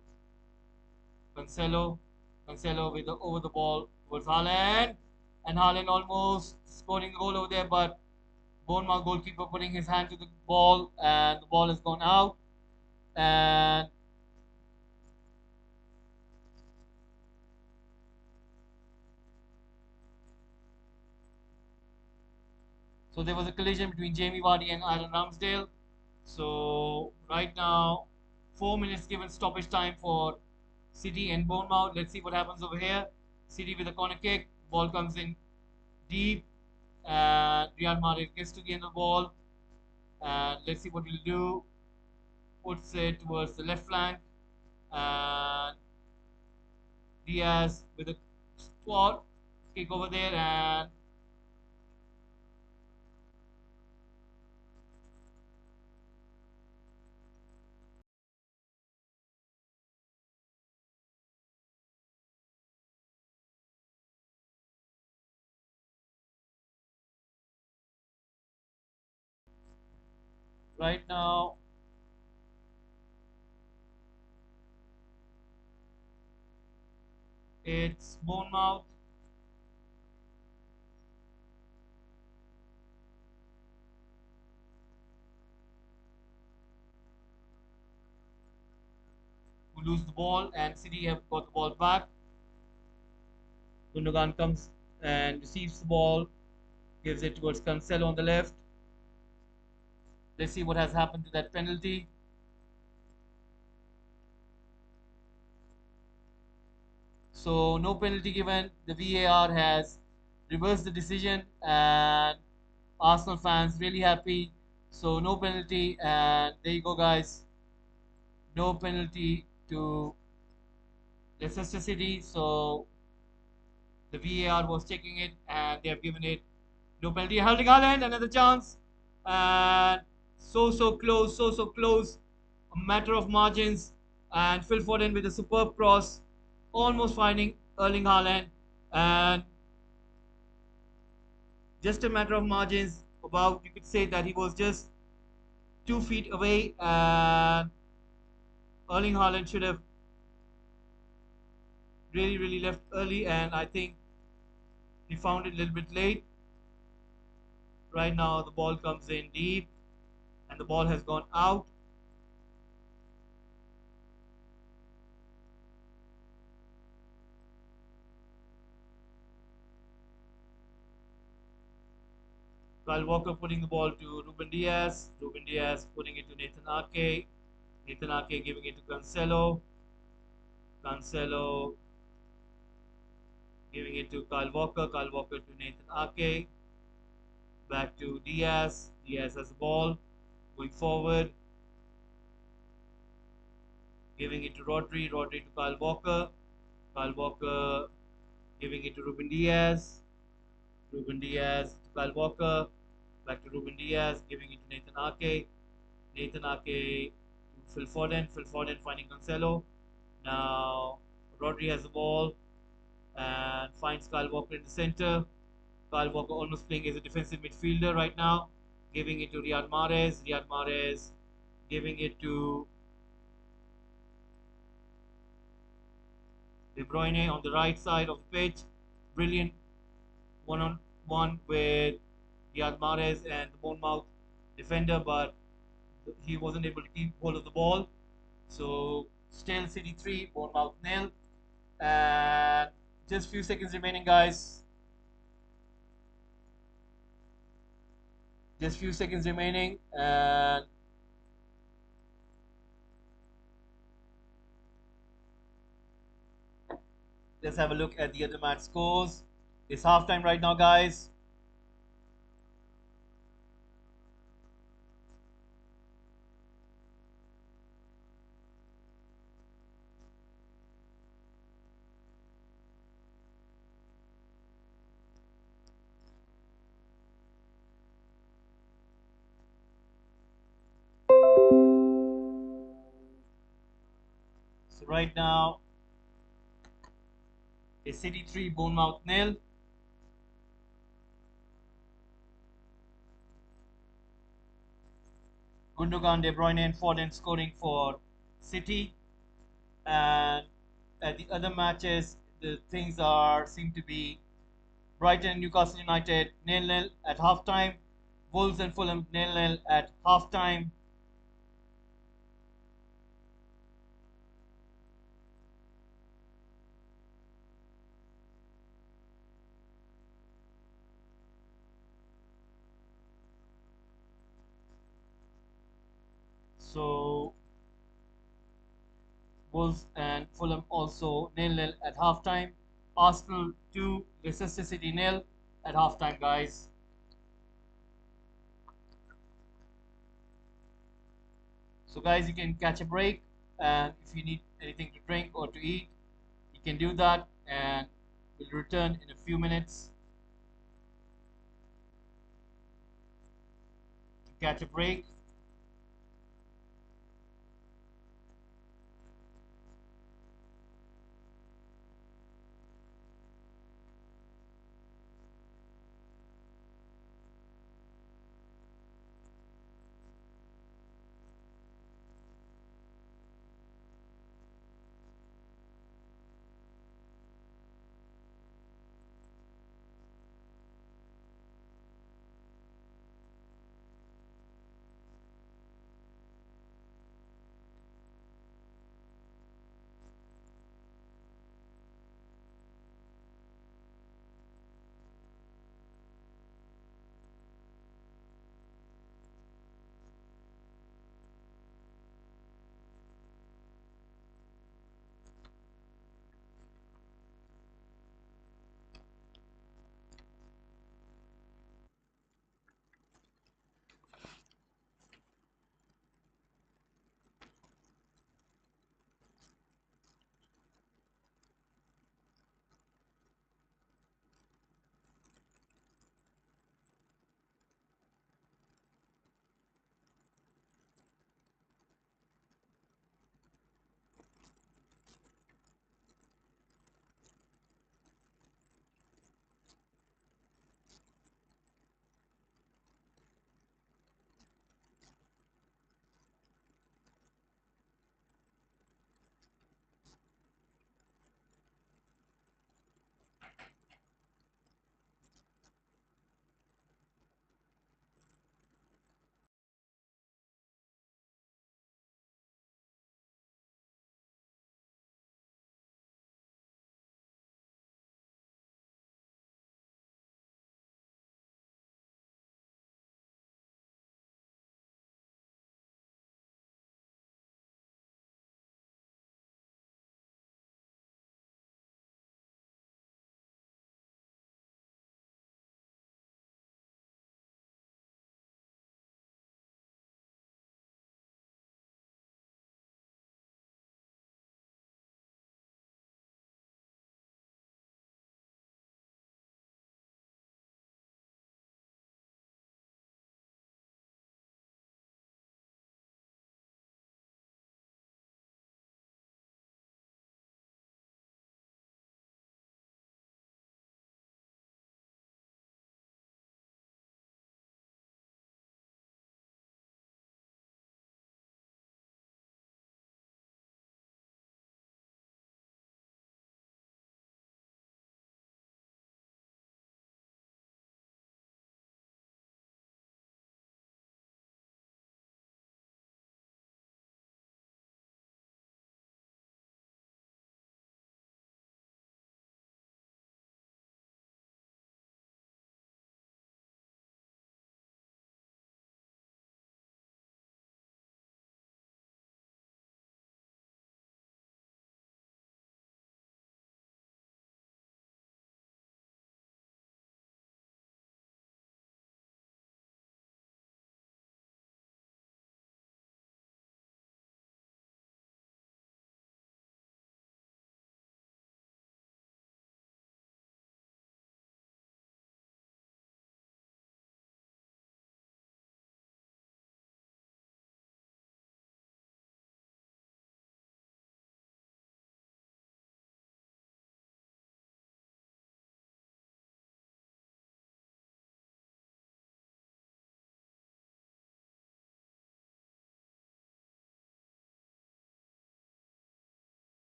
A: Cancelo. Cancelo with the over the ball towards Haaland. And Haaland almost scoring the goal over there, but Bournemouth goalkeeper putting his hand to the ball, and the ball has gone out. And so there was a collision between Jamie Vardy and Aaron Ramsdale. So right now, 4 minutes given stoppage time for City and Bournemouth. Let's see what happens over here. City with a corner kick. Ball comes in deep. And Riyad Mahrez gets to the end of the ball. And let's see what he'll do. Puts it towards the left flank. And Diaz with a spot kick over there. And right now, it's Bournemouth who lose the ball, and City have got the ball back. Gundogan comes and receives the ball, gives it towards Cancelo on the left. Let's see what has happened to that penalty. So no penalty given. The VAR has reversed the decision, and Arsenal fans really happy. So no penalty, and there you go, guys. No penalty to Leicester City. So the VAR was checking it, and they have given it no penalty. Erling Haaland, another chance, and so close, so close. A matter of margins, and Phil Foden with a superb cross, almost finding Erling Haaland, and just a matter of margins. About, you could say that he was just 2 feet away, and Erling Haaland should have really left early, and I think he found it a little bit late. Right now, the ball comes in deep, and the ball has gone out. Kyle Walker putting the ball to Ruben Diaz. Ruben Diaz putting it to Nathan Ake. Nathan Ake giving it to Cancelo. Cancelo giving it to Kyle Walker. Kyle Walker to Nathan Ake. Back to Diaz. Diaz has the ball. Going forward. Giving it to Rodri. Rodri to Kyle Walker. Kyle Walker giving it to Ruben Diaz. Ruben Diaz to Kyle Walker. Back to Ruben Diaz. Giving it to Nathan Ake. Nathan Ake to Phil Foden. Phil Foden finding Cancelo. Now Rodri has the ball and finds Kyle Walker in the center. Kyle Walker almost playing as a defensive midfielder right now. Giving it to Riyad Mahrez. Riyad Mahrez giving it to De Bruyne on the right side of the pitch. Brilliant one-on-one with Riyad Mahrez and the Bournemouth defender, but he wasn't able to keep hold of the ball. So still City 3, Bournemouth nil. And just few seconds remaining, guys. Just few seconds remaining, and let's have a look at the other match scores. It's halftime right now, guys. So right now, it's City 3, Bournemouth nil. Gundogan, De Bruyne, and Foden scoring for City. And at the other matches, the things are seem to be Brighton, Newcastle United 0-0 at halftime. Wolves and Fulham 0-0 at halftime. So Wolves and Fulham also 0-0 at halftime. Arsenal 2, Leicester City 0 at halftime, guys. So guys, you can catch a break, and if you need anything to drink or to eat, you can do that, and we'll return in a few minutes to catch a break.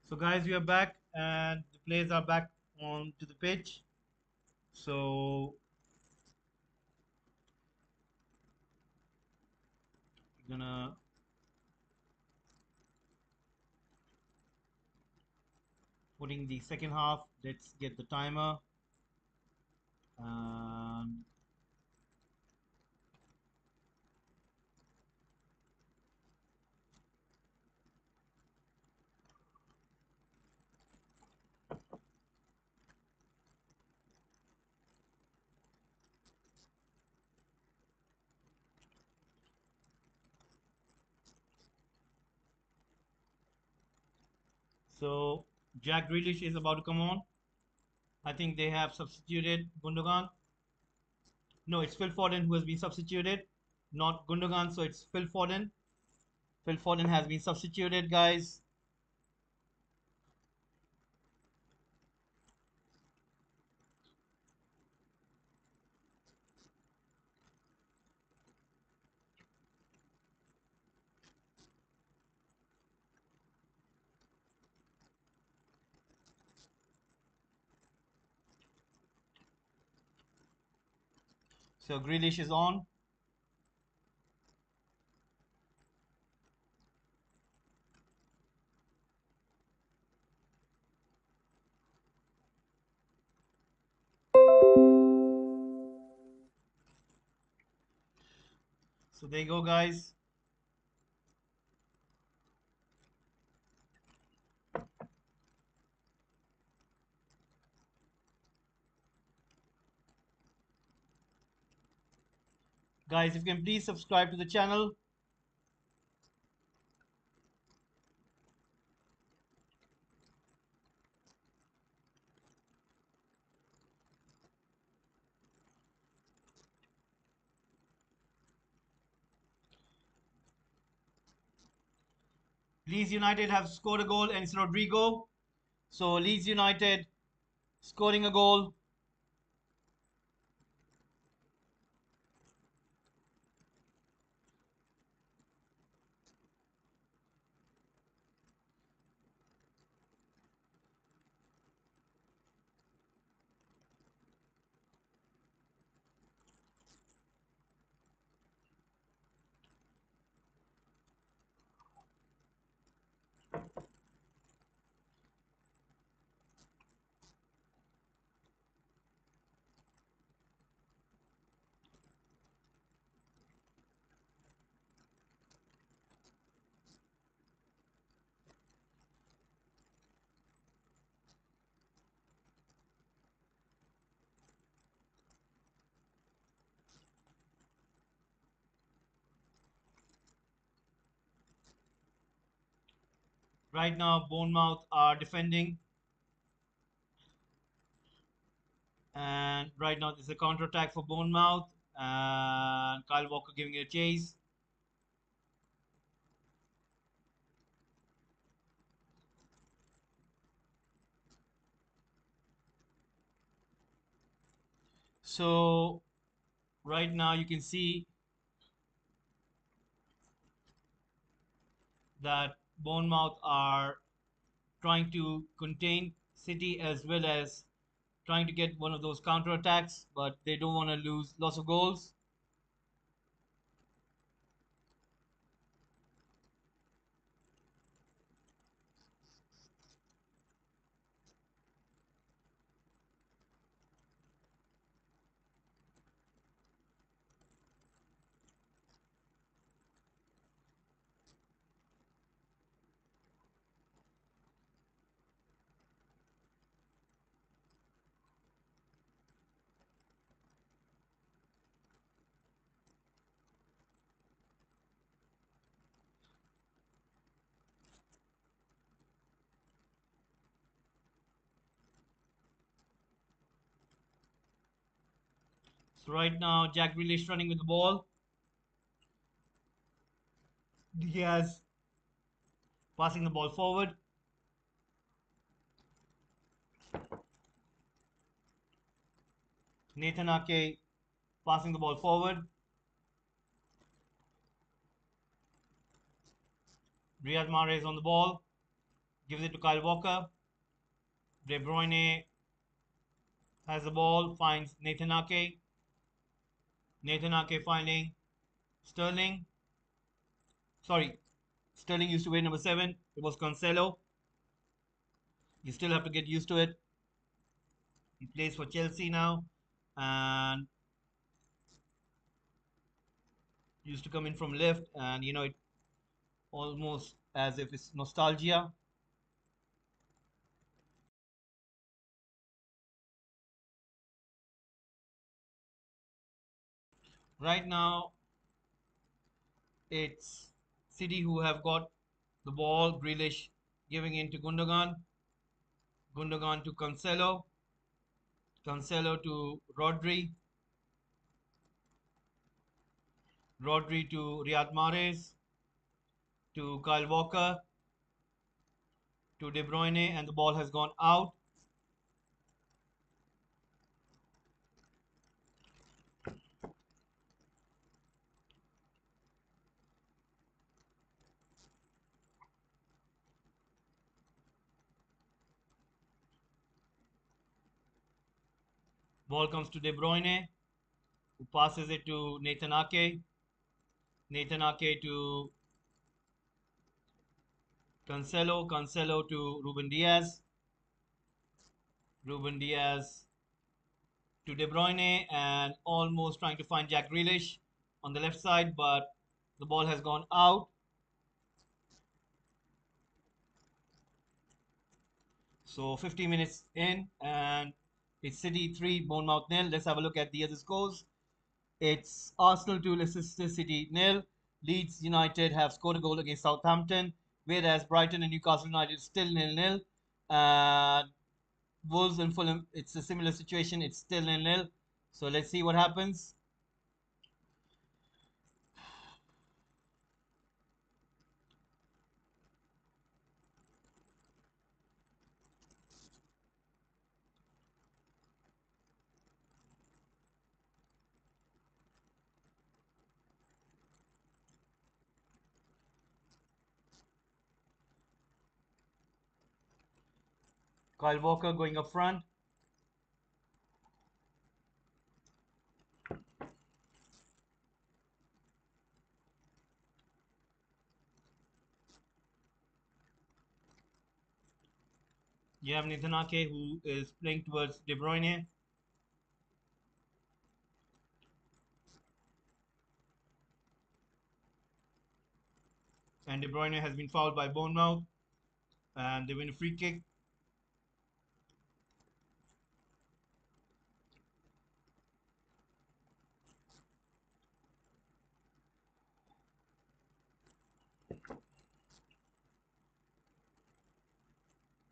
A: So guys, we are back and the players are back onto the pitch. So we're gonna putting the second half. Let's get the timer. And so Jack Grealish is about to come on. I think they have substituted Gundogan. No, it's Phil Foden who has been substituted, not Gundogan. So it's Phil Foden. Phil Foden has been substituted, guys. So Grealish is on. So there you go, guys. Guys, if you can please subscribe to the channel. Leeds United have scored a goal and it's Rodrigo. So Leeds United scoring a goal. Right now, Bournemouth are defending. And right now, there's a counter attack for Bournemouth. And Kyle Walker giving it a chase. So right now, you can see that Bournemouth are trying to contain City as well as trying to get one of those counter attacks, but they don't want to lose lots of goals. So right now, Jack Grealish running with the ball. Diaz passing the ball forward. Nathan Ake passing the ball forward. Riyad Mahrez on the ball. Gives it to Kyle Walker. De Bruyne has the ball, finds Nathan Ake. Nathan Ake finding Sterling. Sorry, Sterling used to wear number 7. It was Cancelo. You still have to get used to it. He plays for Chelsea now and used to come in from left, and it almost as if it's nostalgia. Right now, it's City who have got the ball. Grealish giving in to Gundogan. Gundogan to Cancelo. Cancelo to Rodri. Rodri to Riyad Mahrez. To Kyle Walker. To De Bruyne, and the ball has gone out. Ball comes to De Bruyne, who passes it to Nathan Ake. Nathan Ake to Cancelo. Cancelo to Ruben Diaz. Ruben Diaz to De Bruyne, and almost trying to find Jack Grealish on the left side, but the ball has gone out. So 50 minutes in, and it's City 3, Bournemouth nil. Let's have a look at the other scores. It's Arsenal 2, Leicester City nil. Leeds United have scored a goal against Southampton, whereas Brighton and Newcastle United still nil-nil. And Wolves and Fulham, it's a similar situation. It's still nil-nil. So let's see what happens. Kyle Walker going up front. You have Nathan Ake, who is playing towards De Bruyne. And De Bruyne has been fouled by Bournemouth. And they win a free kick.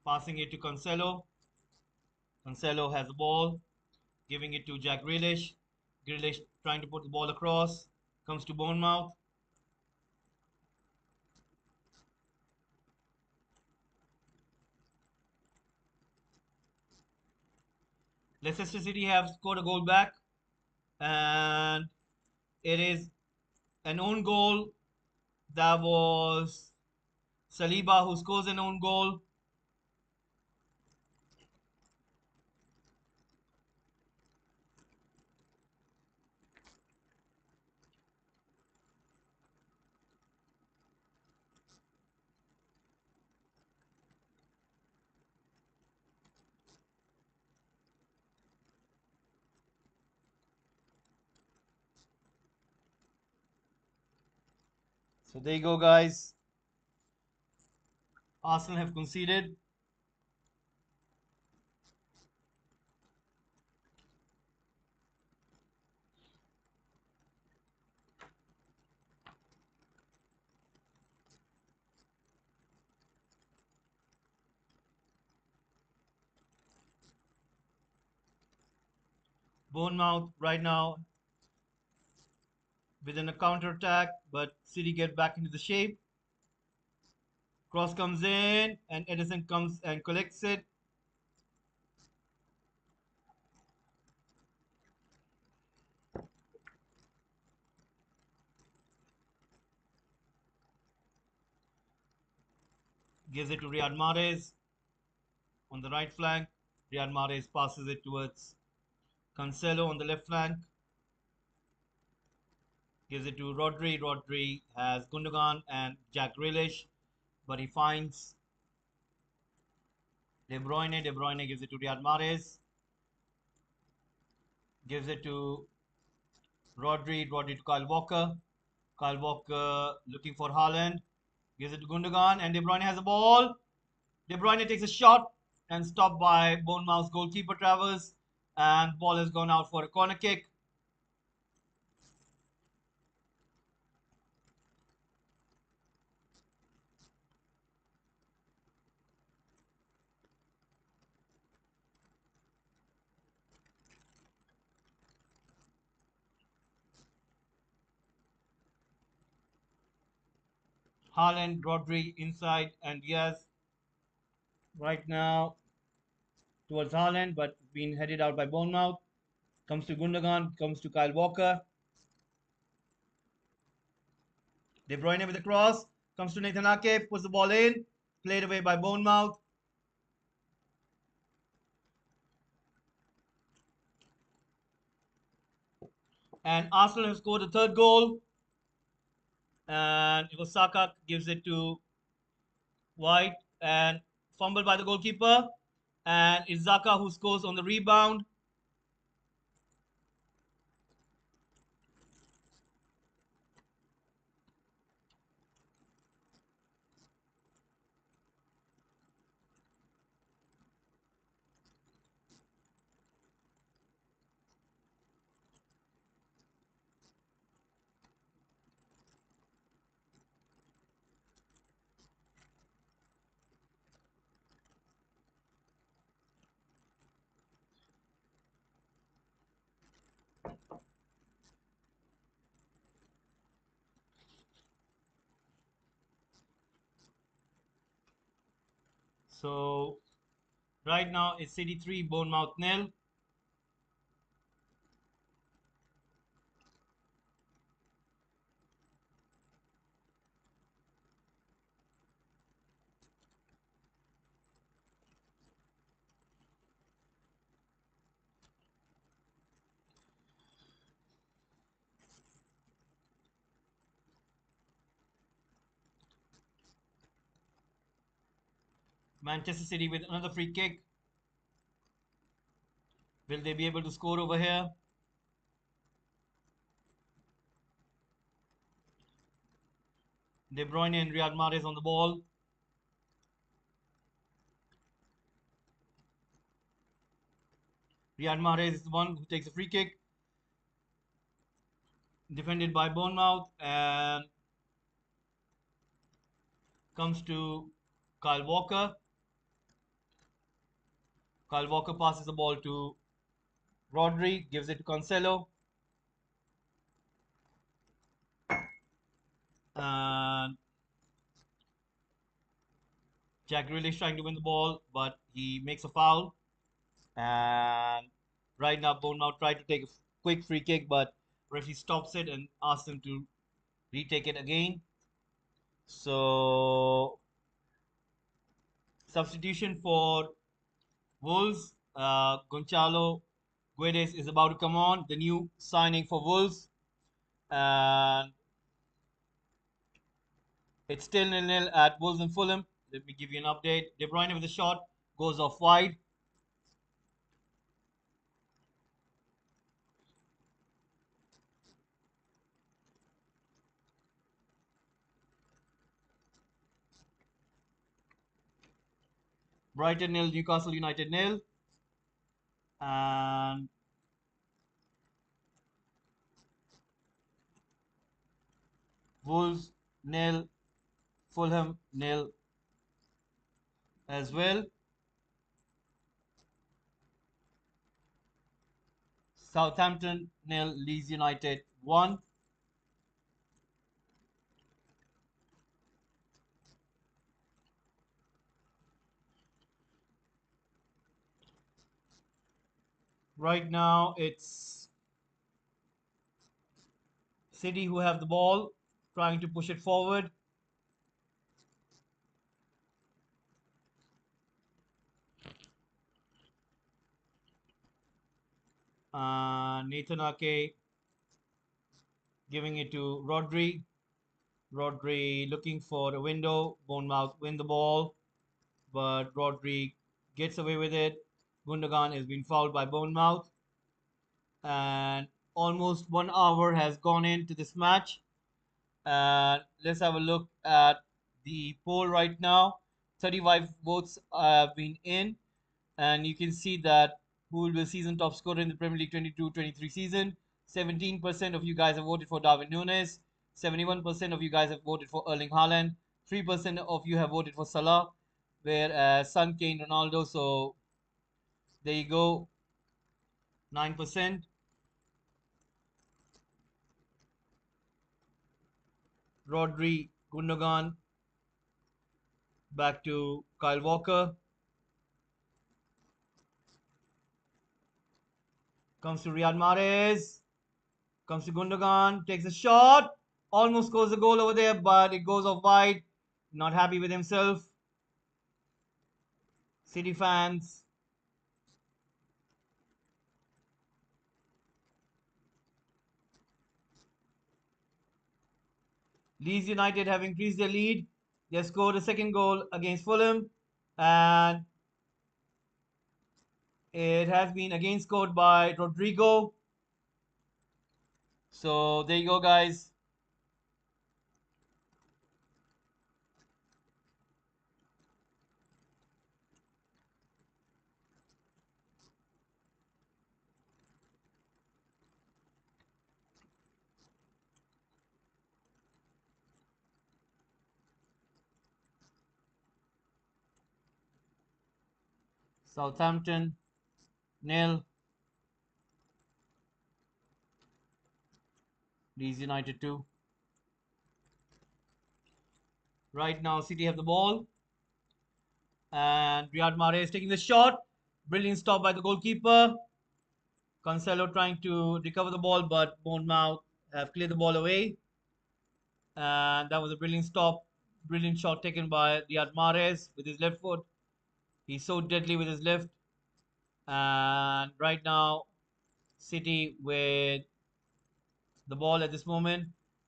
A: Passing it to Cancelo. Cancelo has the ball. Giving it to Jack Grealish. Grealish trying to put the ball across. Comes to Bournemouth. Leicester City have scored a goal back. And it is an own goal. That was Saliba who scores an own goal. So there you go, guys. Arsenal have conceded. Bournemouth right now within a counter attack, but City get back into the shape. Cross comes in, and Edison comes and collects it. gives it to Riyad Mahrez on the right flank. Riyad Mahrez passes it towards Cancelo on the left flank. Gives it to Rodri. Rodri has Gundogan and Jack Grealish, but he finds De Bruyne. De Bruyne gives it to Riyad Mahrez. Gives it to Rodri. Rodri to Kyle Walker. Kyle Walker looking for Haaland. Gives it to Gundogan, and De Bruyne has the ball. De Bruyne takes a shot and stopped by Bournemouth's goalkeeper Travers, and ball has gone out for a corner kick. Haaland, Rodri inside, and Diaz right now towards Haaland, but being headed out by Bournemouth. Comes to Gundogan, comes to Kyle Walker. De Bruyne with the cross, comes to Nathan Ake, puts the ball in, played away by Bournemouth. And Arsenal have scored a third goal. And Iwasaka gives it to White and fumbled by the goalkeeper. And it's Zaka who scores on the rebound. So right now it's City 3, Bournemouth nil. Manchester City with another free kick. Will they be able to score over here? De Bruyne and Riyad Mahrez on the ball. Riyad Mahrez is the one who takes a free kick. Defended by Bournemouth and comes to Kyle Walker. Kyle Walker passes the ball to Rodri, gives it to Cancelo. And Jack Grealish trying to win the ball, but he makes a foul. And right now, Bournemouth tried to take a quick free kick, but referee stops it and asks them to retake it again. So, substitution for Wolves. Gonçalo Guedes is about to come on, the new signing for Wolves. And it's still 0-0 at Wolves and Fulham. Let me give you an update. De Bruyne with a shot goes off wide. Brighton nil, Newcastle United nil. And Wolves nil, Fulham nil as well. Southampton nil, Leeds United 1. Right now it's City who have the ball, trying to push it forward. Nathan Ake giving it to Rodri. Rodri looking for a window. Bournemouth win the ball, but Rodri gets away with it. Gundogan has been fouled by Bournemouth, and almost 1 hour has gone into this match. Let's have a look at the poll right now. 35 votes have been in, and you can see that who will be the season top scorer in the Premier League 22-23 season. 17% of you guys have voted for Darwin Nunes. 71% of you guys have voted for Erling Haaland. 3% of you have voted for Salah, whereas Son, Kane, Ronaldo. So there you go, 9%. Rodri, Gundogan, back to Kyle Walker. Comes to Riyad Mahrez. Comes to Gundogan. Takes a shot. Almost scores a goal over there, but it goes off wide. Not happy with himself. City fans. Leeds United have increased their lead. They have scored a second goal against Fulham, and it has been again scored by Rodrigo. So there you go, guys. Southampton nil. Leeds United 2. Right now, City have the ball, and Riyad Mahrez taking the shot. Brilliant stop by the goalkeeper. Cancelo trying to recover the ball, but Bournemouth have cleared the ball away. And that was a brilliant stop. Brilliant shot taken by Riyad Mahrez with his left foot. He's so deadly with his left. And right now, City with the ball at this moment.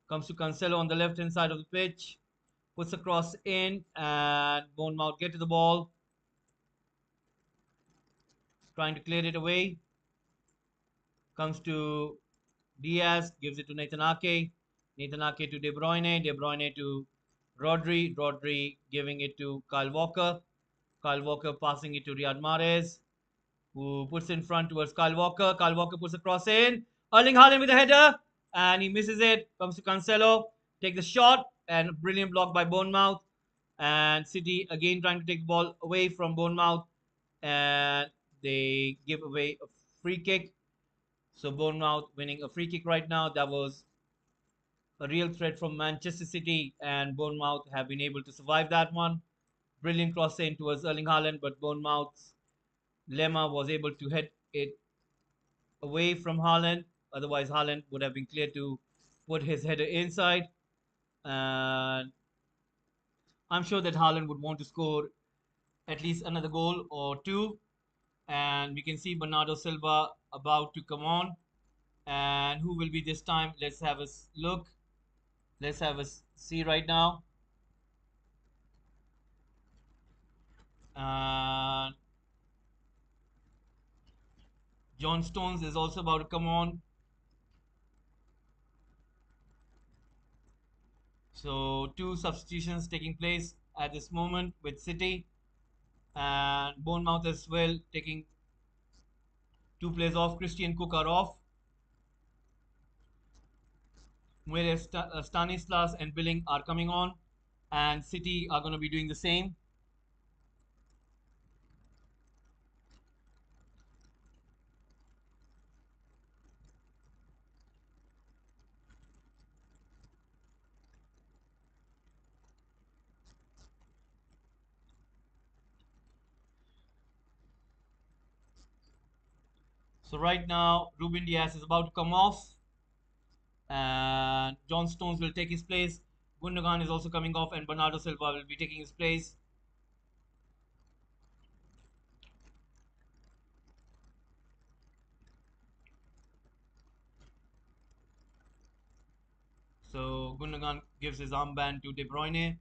A: Comes to Cancelo on the left hand side of the pitch. Puts a cross in, and Bournemouth get to the ball. Trying to clear it away. Comes to Diaz, gives it to Nathan Ake. Nathan Ake to De Bruyne. De Bruyne to Rodri. Rodri giving it to Kyle Walker. Kyle Walker passing it to Riyad Mahrez, who puts in front towards Kyle Walker. Kyle Walker puts a cross in. Erling Haaland with a header, and he misses it. Comes to Cancelo. Take the shot, and brilliant block by Bournemouth. And City again trying to take the ball away from Bournemouth, and they give away a free kick. So Bournemouth winning a free kick right now. That was a real threat from Manchester City, and Bournemouth have been able to survive that one. Brilliant cross in towards Erling Haaland, but Bournemouth's Lemma was able to head it away from Haaland. Otherwise, Haaland would have been clear to put his header inside. And I'm sure that Haaland would want to score at least another goal or two. And we can see Bernardo Silva about to come on. And who will be this time? Let's have a look. Let's have a see right now. And John Stones is also about to come on. So two substitutions taking place at this moment with City, and Bournemouth as well taking two players off. Christian Cook are off, whereas Stanislas and Billing are coming on, and City are going to be doing the same. So right now, Ruben Diaz is about to come off, and John Stones will take his place. Gundogan is also coming off, and Bernardo Silva will be taking his place. So Gundogan gives his armband to De Bruyne.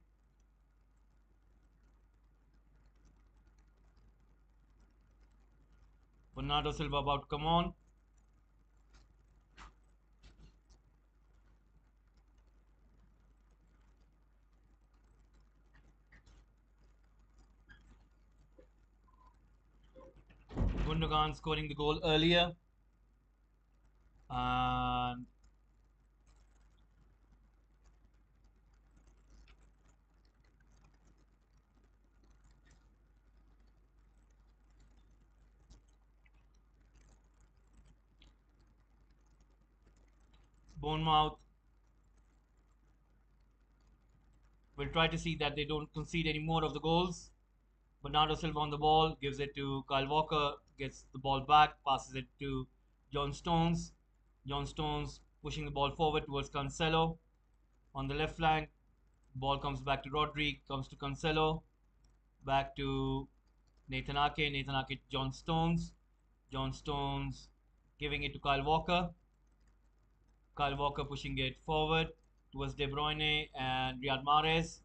A: Bernardo Silva about to come on. Gundogan scoring the goal earlier. And Bournemouth will try to see that they don't concede any more of the goals. Bernardo Silva on the ball, gives it to Kyle Walker, gets the ball back, passes it to John Stones. John Stones pushing the ball forward towards Cancelo. On the left flank, ball comes back to Rodri, comes to Cancelo, back to Nathan Ake. Nathan Ake to John Stones. John Stones giving it to Kyle Walker. Kyle Walker pushing it forward towards De Bruyne and Riyad Mahrez.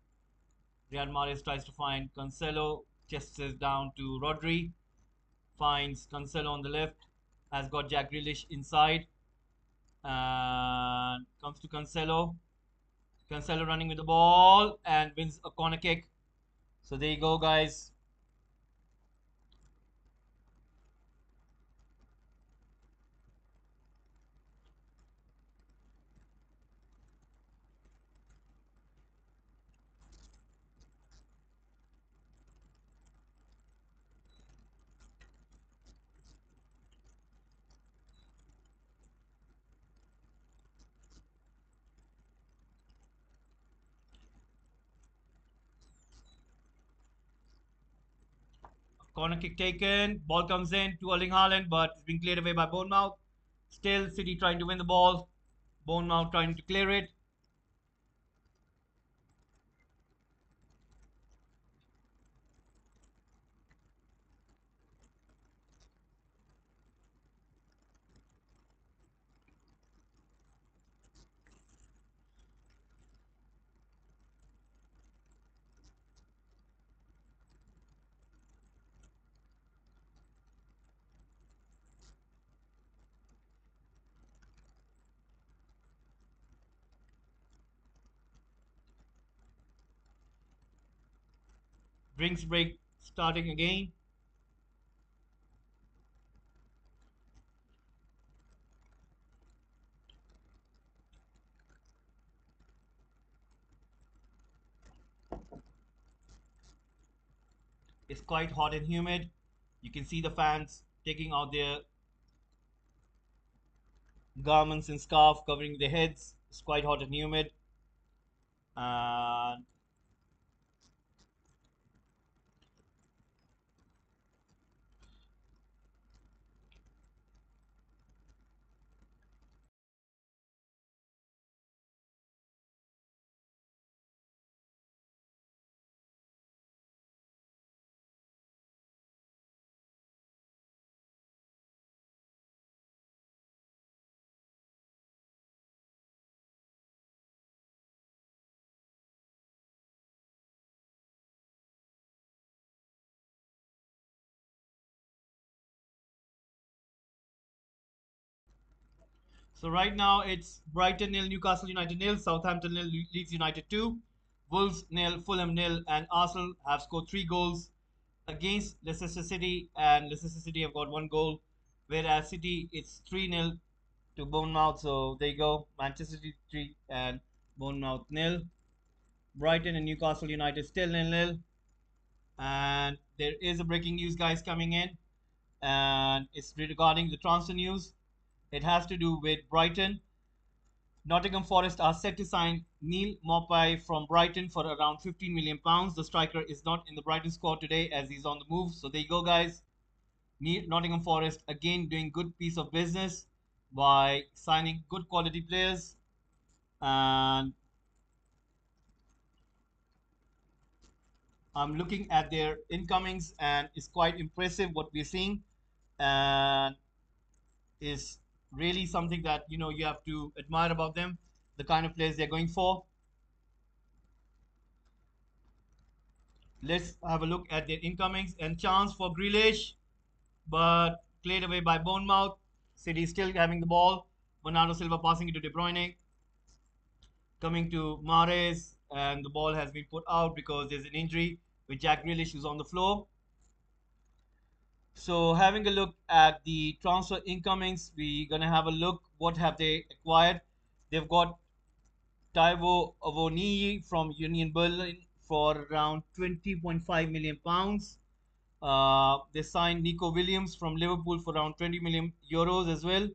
A: Riyad Mahrez tries to find Cancelo, chests it down to Rodri, finds Cancelo on the left, has got Jack Grealish inside, and comes to Cancelo. Cancelo running with the ball and wins a corner kick. So there you go, guys. Corner kick taken. Ball comes in to Erling Haaland, but it's been cleared away by Bournemouth. Still, City trying to win the ball. Bournemouth trying to clear it. Drinks break starting again. It's quite hot and humid. You can see the fans taking out their garments and scarf covering their heads. It's quite hot and humid. And so right now it's Brighton nil, Newcastle United nil, Southampton nil, Leeds United 2, Wolves nil, Fulham nil, and Arsenal have scored 3 goals against Leicester City, and Leicester City have got 1 goal, whereas City it's 3-0 to Bournemouth. So there you go, Manchester City 3 and Bournemouth nil. Brighton and Newcastle United still nil-nil, and there is a breaking news, guys, coming in, and it's regarding the transfer news. It has to do with Brighton. Nottingham Forest are set to sign Neil Maupay from Brighton for around £15 million. The striker is not in the Brighton squad today as he's on the move. So there you go, guys. Nottingham Forest again doing good piece of business by signing good quality players, and I'm looking at their incomings and it's quite impressive what we're seeing, and is really something that you have to admire about them. the kind of players they're going for. Let's have a look at their incomings and chance for Grealish, but cleared away by Bournemouth. City still having the ball. Bernardo Silva passing it to De Bruyne, coming to Mahrez, and the ball has been put out because there's an injury with Jack Grealish who's on the floor. So having a look at the transfer incomings, we're gonna have a look what have they acquired. They've got Taiwo Avoniyi from Union Berlin for around 20.5 million pounds. They signed Nico Williams from Liverpool for around 20 million euros as well.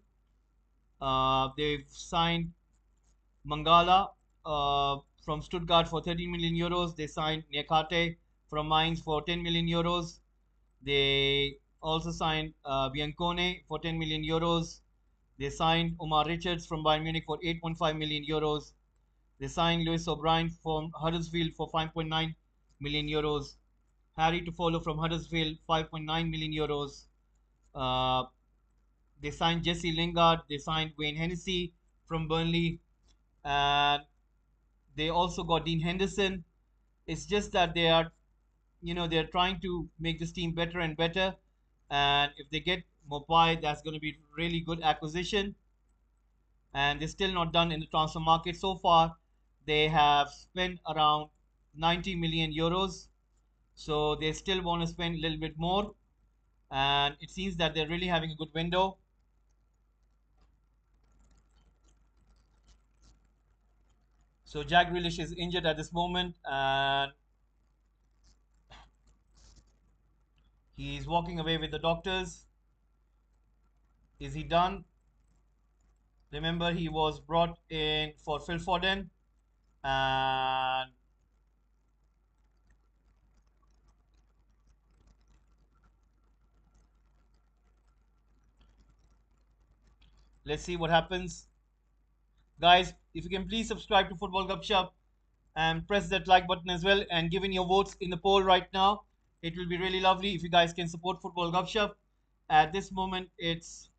A: They've signed Mangala from Stuttgart for 13 million euros. They signed Niakate from Mainz for 10 million euros. They also signed Biancone for 10 million euros. They signed Omar Richards from Bayern Munich for 8.5 million euros. They signed Lewis O'Brien from Huddersfield for 5.9 million euros. Harry Toffolo from Huddersfield, 5.9 million euros. Uh, they signed Jesse Lingard. They signed Wayne Hennessy from Burnley. And they also got Dean Henderson. It's just that they're trying to make this team better and better. And if they get Mopai, that's going to be really good acquisition. And they're still not done in the transfer market so far. They have spent around 90 million euros, so they still want to spend a little bit more. And it seems that they're really having a good window. So Jack Grealish is injured at this moment, and he's walking away with the doctors. Is he done? Remember, he was brought in for Phil Foden, and let's see what happens. Guys, if you can please subscribe to Football Gupshup and press that like button as well and give in your votes in the poll right now. It will be really lovely if you guys can support Football Gupshup. At this moment, it's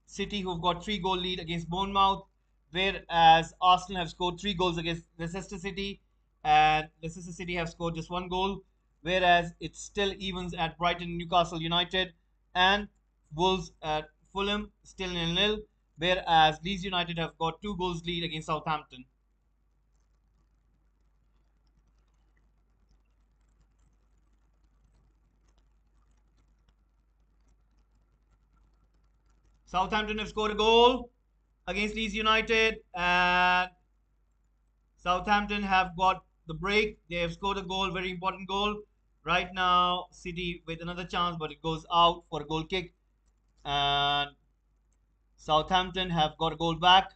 A: City who've got 3-goal lead against Bournemouth, whereas Arsenal have scored 3 goals against Leicester City, and Leicester City have scored just 1 goal, whereas it's still evens at Brighton, Newcastle United, and Wolves at Fulham, still 0-0, whereas Leeds United have got 2 goals lead against Southampton. Southampton have scored a goal against Leeds United, and Southampton have got the break. They have scored a goal, very important goal. Right now, City with another chance, but it goes out for a goal kick, and Southampton have got a goal back.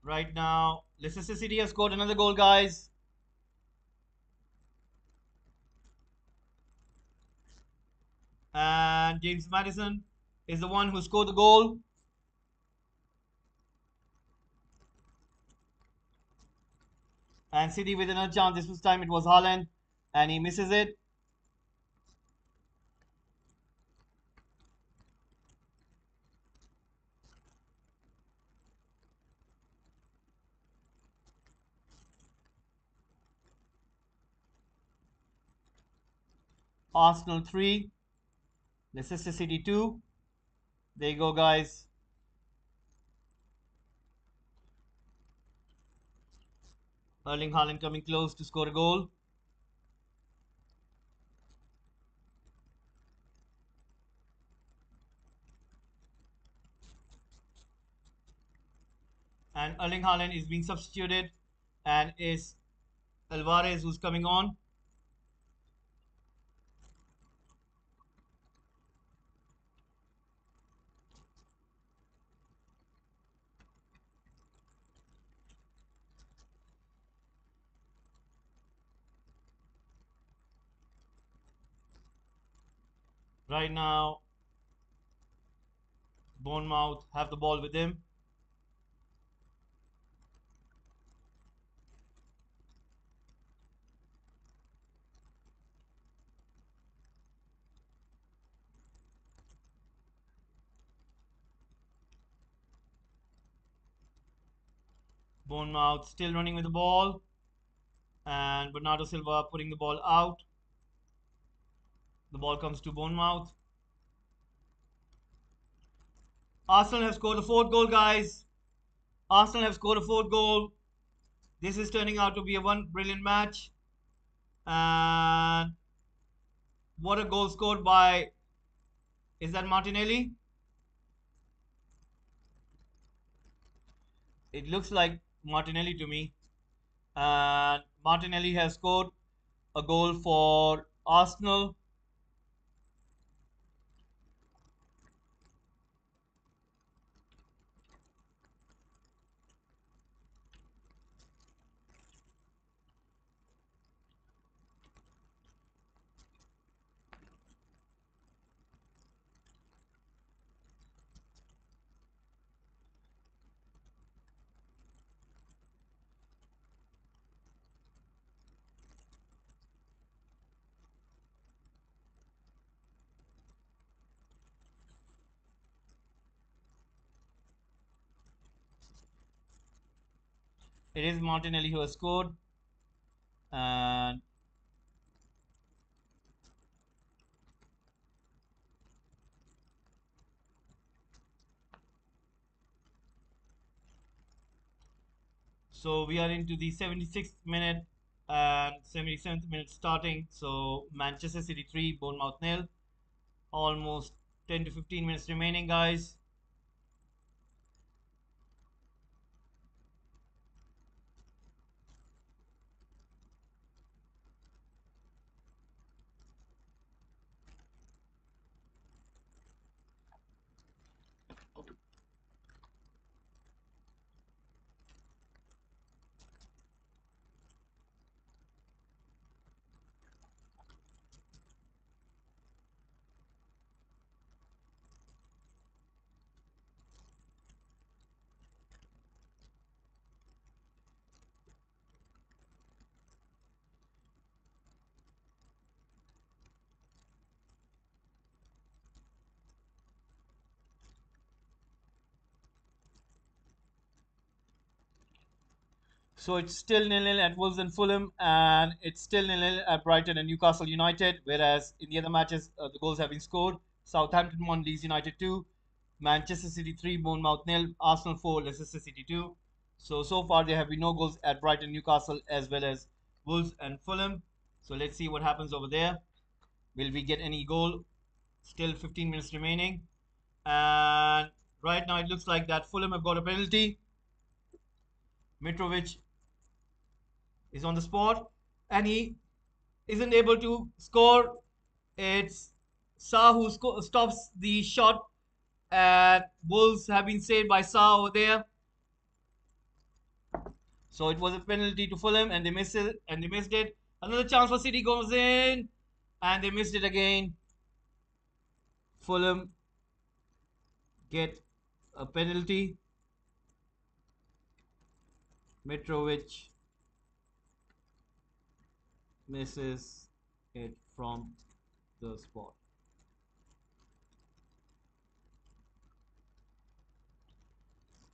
A: Right now, Leicester City has scored another goal, guys. And James Madison is the one who scored the goal. And City with another chance. This time it was Haaland, and he misses it. Arsenal 3, Leicester City 2. There you go, guys. Erling Haaland coming close to score a goal. And Erling Haaland is being substituted and it's Alvarez who's coming on. Right now, Bournemouth have the ball with him. Bournemouth still running with the ball, and Bernardo Silva putting the ball out. The ball comes to Bournemouth. Arsenal have scored a fourth goal, guys. Arsenal have scored a fourth goal. This is turning out to be a one brilliant match. And what a goal scored by, is that Martinelli? It looks like Martinelli to me. And Martinelli has scored a goal for Arsenal. It is Martinelli who has scored. And so we are into the 76th minute and 77th minute starting. So Manchester City 3, Bournemouth nil. Almost 10 to 15 minutes remaining, guys. So it's still nil-nil at Wolves and Fulham, and it's still nil-nil at Brighton and Newcastle United. Whereas in the other matches, the goals have been scored. Southampton 1, Leeds United 2, Manchester City 3, Bournemouth nil, Arsenal 4, Leicester City 2. So far there have been no goals at Brighton, Newcastle, as well as Wolves and Fulham. So let's see what happens over there. Will we get any goal? Still 15 minutes remaining, and right now it looks like that Fulham have got a penalty. Mitrovic is on the spot, and he isn't able to score. It's Sa who stops the shot, and Wolves have been saved by Sa over there. So it was a penalty to Fulham, and they missed it. And they missed it. Another chance for City goes in, and they missed it again. Fulham get a penalty. Mitrovic misses it from the spot.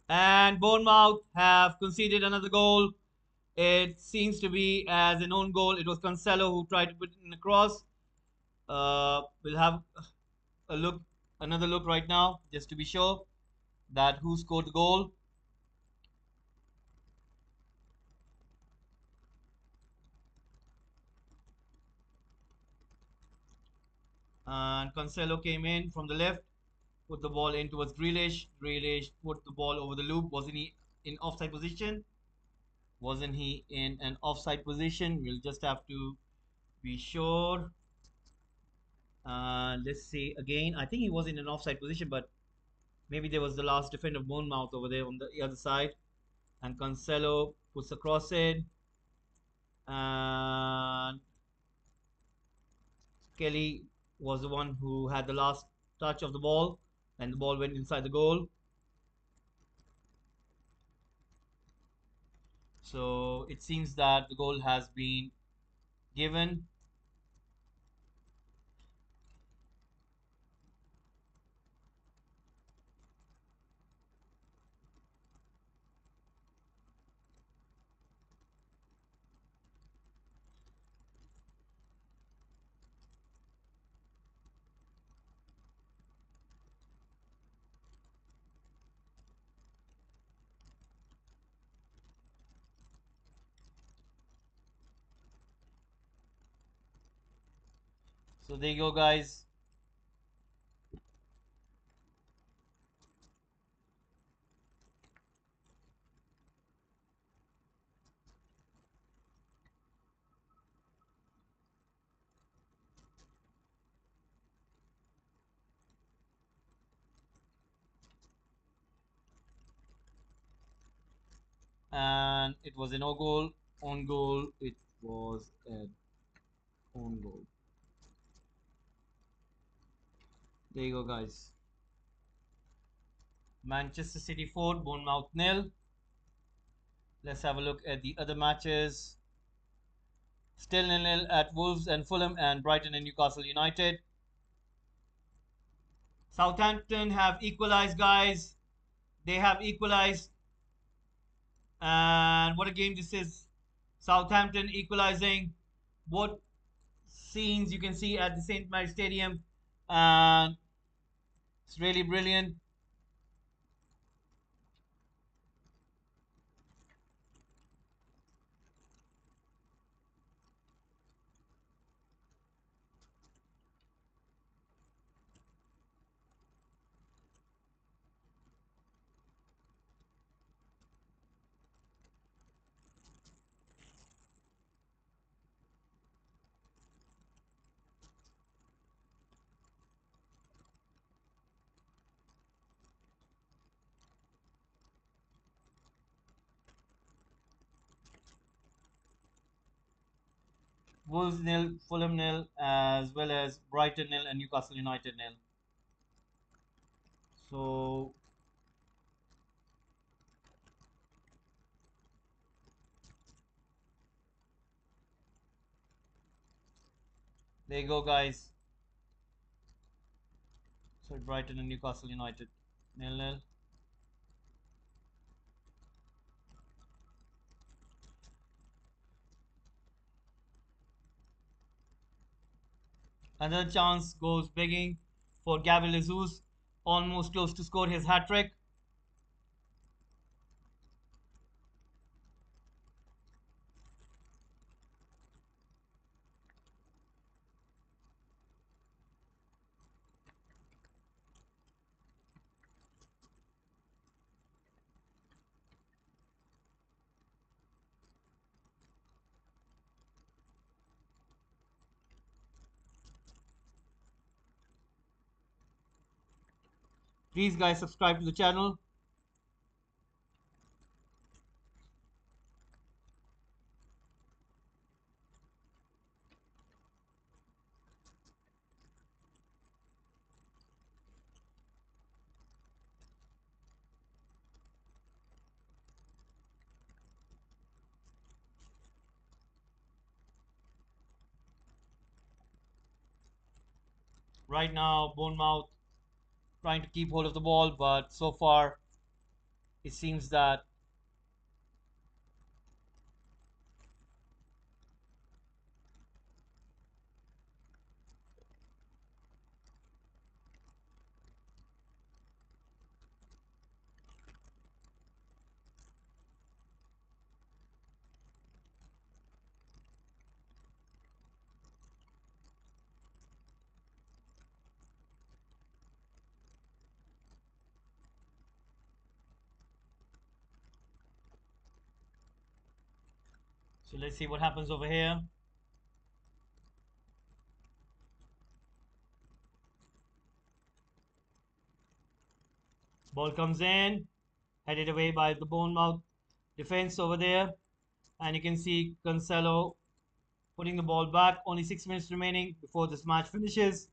A: And Bournemouth have conceded another goal. It seems to be as an own goal. It was Cancelo who tried to put it in across. We'll have a look, another look right now, just to be sure that who scored the goal. And Cancelo came in from the left, put the ball in towards Grealish. Grealish put the ball over the loop. Wasn't he in offside position? Wasn't he in an offside position? We'll just have to be sure. Let's see again. I think he was in an offside position, but maybe there was the last defender of Bournemouth over there on the other side. And Cancelo puts a cross in. And Kelly was the one who had the last touch of the ball. And the ball went inside the goal. So it seems that the goal has been given. So there you go, guys. And it was a no goal. On goal, it was an own goal. There you go, guys. Manchester City 4, Bournemouth nil. Let's have a look at the other matches. Still nil-nil at Wolves and Fulham and Brighton and Newcastle United. Southampton have equalized, guys. They have equalized. And what a game this is. Southampton equalizing. What scenes you can see at the St. Mary's Stadium. And it's really brilliant. Wolves nil, Fulham nil, as well as Brighton nil and Newcastle United nil. So there you go, guys. So Brighton and Newcastle United nil nil. Another chance goes begging for Gabriel Jesus, almost close to score his hat trick. Please, guys, subscribe to the channel. Right now, Bournemouth trying to keep hold of the ball, but so far it seems that So let's see what happens over here. Ball comes in, headed away by the Bournemouth defense over there. And you can see Cancelo putting the ball back. Only 6 minutes remaining before this match finishes.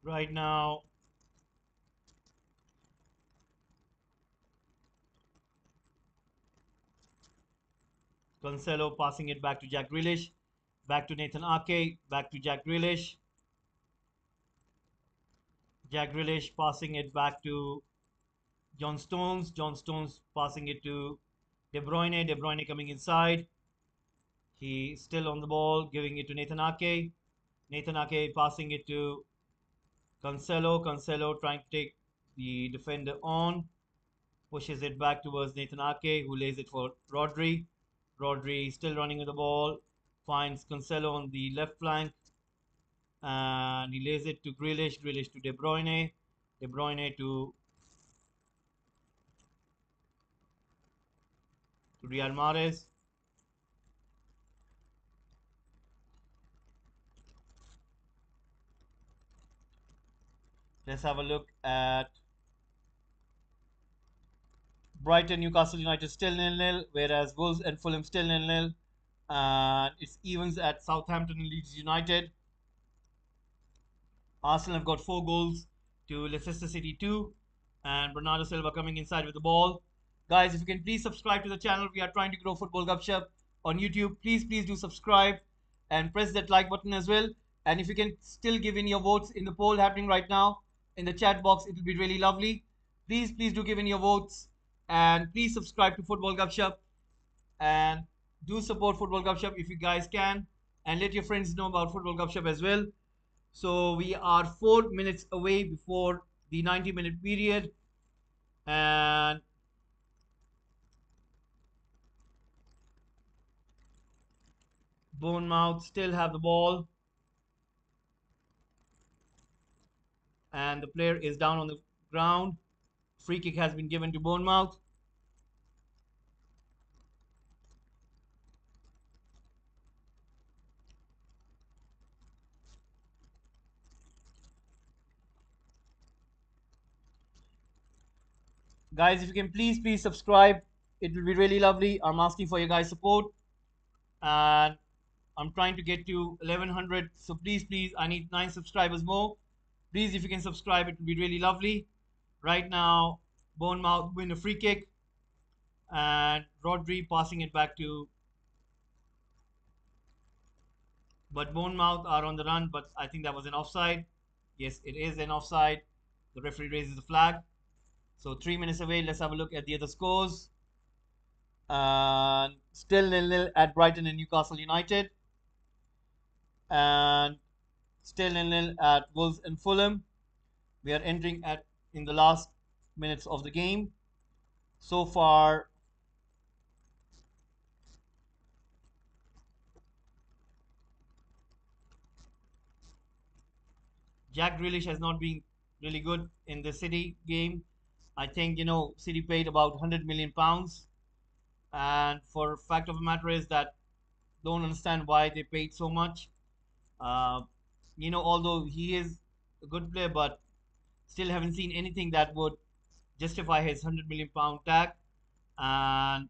A: Right now, Cancelo passing it back to Jack Grealish, back to Nathan Ake, back to Jack Grealish. Jack Grealish passing it back to John Stones. John Stones passing it to De Bruyne. De Bruyne coming inside. He still on the ball, giving it to Nathan Ake. Nathan Ake passing it to Cancelo. Cancelo trying to take the defender on. Pushes it back towards Nathan Ake, who lays it for Rodri. Rodri still running with the ball. Finds Cancelo on the left flank. And he lays it to Grealish. Grealish to De Bruyne. De Bruyne to Riyad Mahrez. Let's have a look at Brighton, Newcastle United still 0-0, whereas Wolves and Fulham still 0-0. And it's evens at Southampton and Leeds United. Arsenal have got 4 goals to Leicester City 2. And Bernardo Silva coming inside with the ball. Guys, if you can please subscribe to the channel. We are trying to grow Football Gupshup on YouTube. Please do subscribe and press that like button as well. And if you can still give in your votes in the poll happening right now in the chat box, it will be really lovely. Please do give in your votes. And please subscribe to Football Gupshup. And do support Football Gupshup if you guys can. And let your friends know about Football Gupshup as well. So we are 4 minutes away before the 90-minute period. And Bournemouth still have the ball. And the player is down on the ground. Free kick has been given to Bournemouth. Guys, if you can please subscribe. It will be really lovely. I'm asking for your guys' support. And I'm trying to get to 1100. So please, I need 9 subscribers more. Please, if you can subscribe, it will be really lovely. Right now, Bournemouth win a free kick. And Rodri passing it back to. But Bournemouth are on the run, but I think that was an offside. Yes, it is an offside. The referee raises the flag. So 3 minutes away. Let's have a look at the other scores. And still 0-0 at Brighton and Newcastle United. And still 0-0 at Wolves and Fulham. We are entering at in the last minutes of the game. So far, Jack Grealish has not been really good in the City game. I think City paid about £100 million, and for fact of the matter is that don't understand why they paid so much. Uh, although he is a good player, but still haven't seen anything that would justify his £100 million tag. And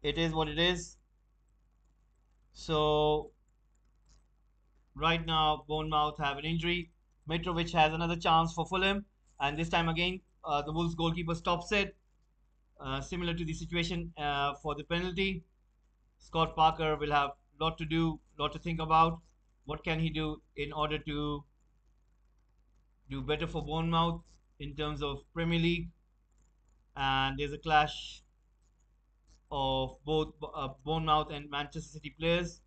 A: it is what it is. So right now, Bournemouth have an injury. Mitrovic has another chance for Fulham, and this time again, the Wolves goalkeeper stops it. Similar to the situation for the penalty, Scott Parker will have a lot to do, lot to think about. What can he do in order to do better for Bournemouth in terms of Premier League? And there's a clash of both Bournemouth and Manchester City players.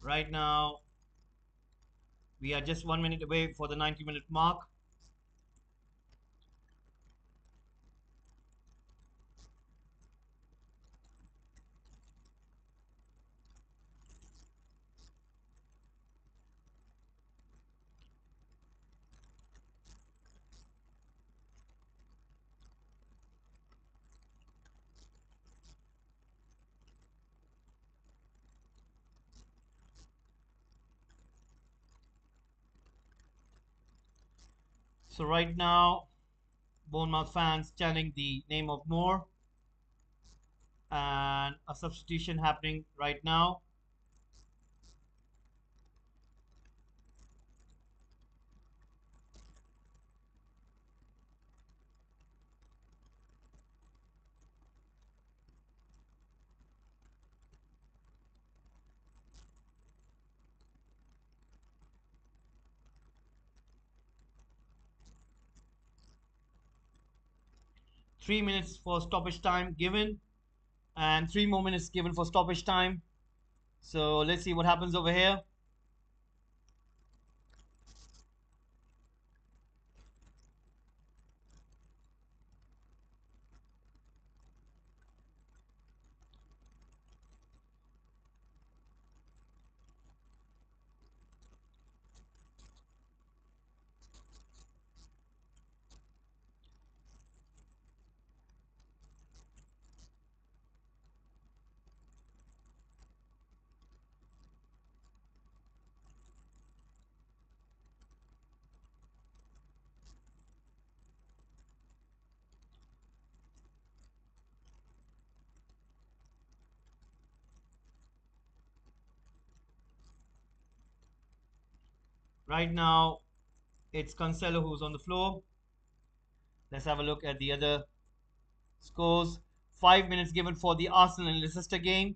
A: Right now, we are just 1 minute away for the 90-minute mark. So right now, Bournemouth fans chanting the name of Moore, and a substitution happening right now. 3 minutes for stoppage time given, and 3 more minutes given for stoppage time. So let's see what happens over here. Right now, it's Cancelo who's on the floor. Let's have a look at the other scores. 5 minutes given for the Arsenal and Leicester game,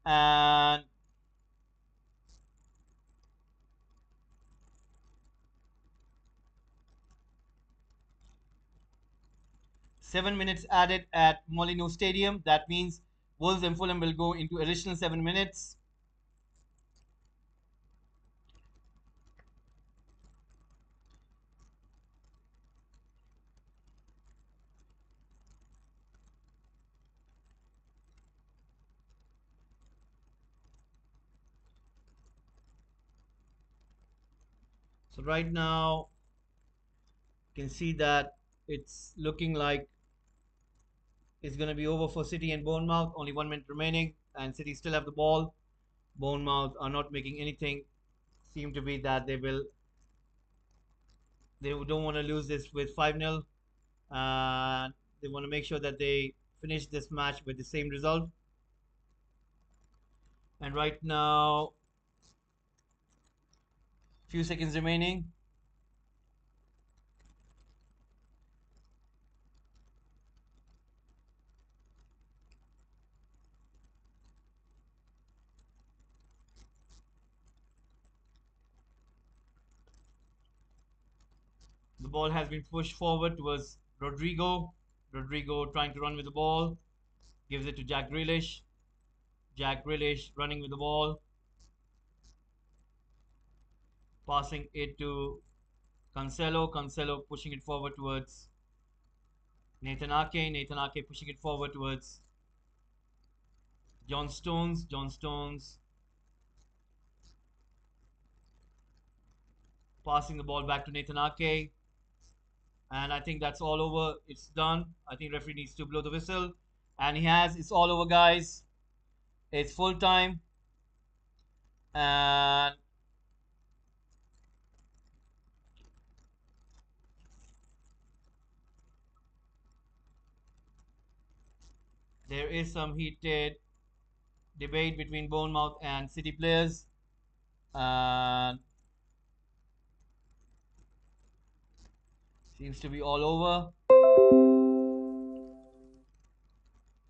A: and 7 minutes added at Molineux Stadium. That means Wolves and Fulham will go into additional 7 minutes. So right now, you can see that it's looking like it's going to be over for City and Bournemouth. Only 1 minute remaining, and City still have the ball. Bournemouth are not making anything seem to be that they don't want to lose this with 5-0. They want to make sure that they finish this match with the same result. And right now, few seconds remaining. The ball has been pushed forward towards Rodrigo. Rodrigo trying to run with the ball. Gives it to Jack Grealish. Jack Grealish running with the ball. Passing it to Cancelo. Cancelo pushing it forward towards Nathan Ake. Nathan Ake pushing it forward towards John Stones. John Stones passing the ball back to Nathan Ake. And I think that's all over. It's done. I think referee needs to blow the whistle. And he has. It's all over, guys. It's full time. And there is some heated debate between Bournemouth and City players. And seems to be all over.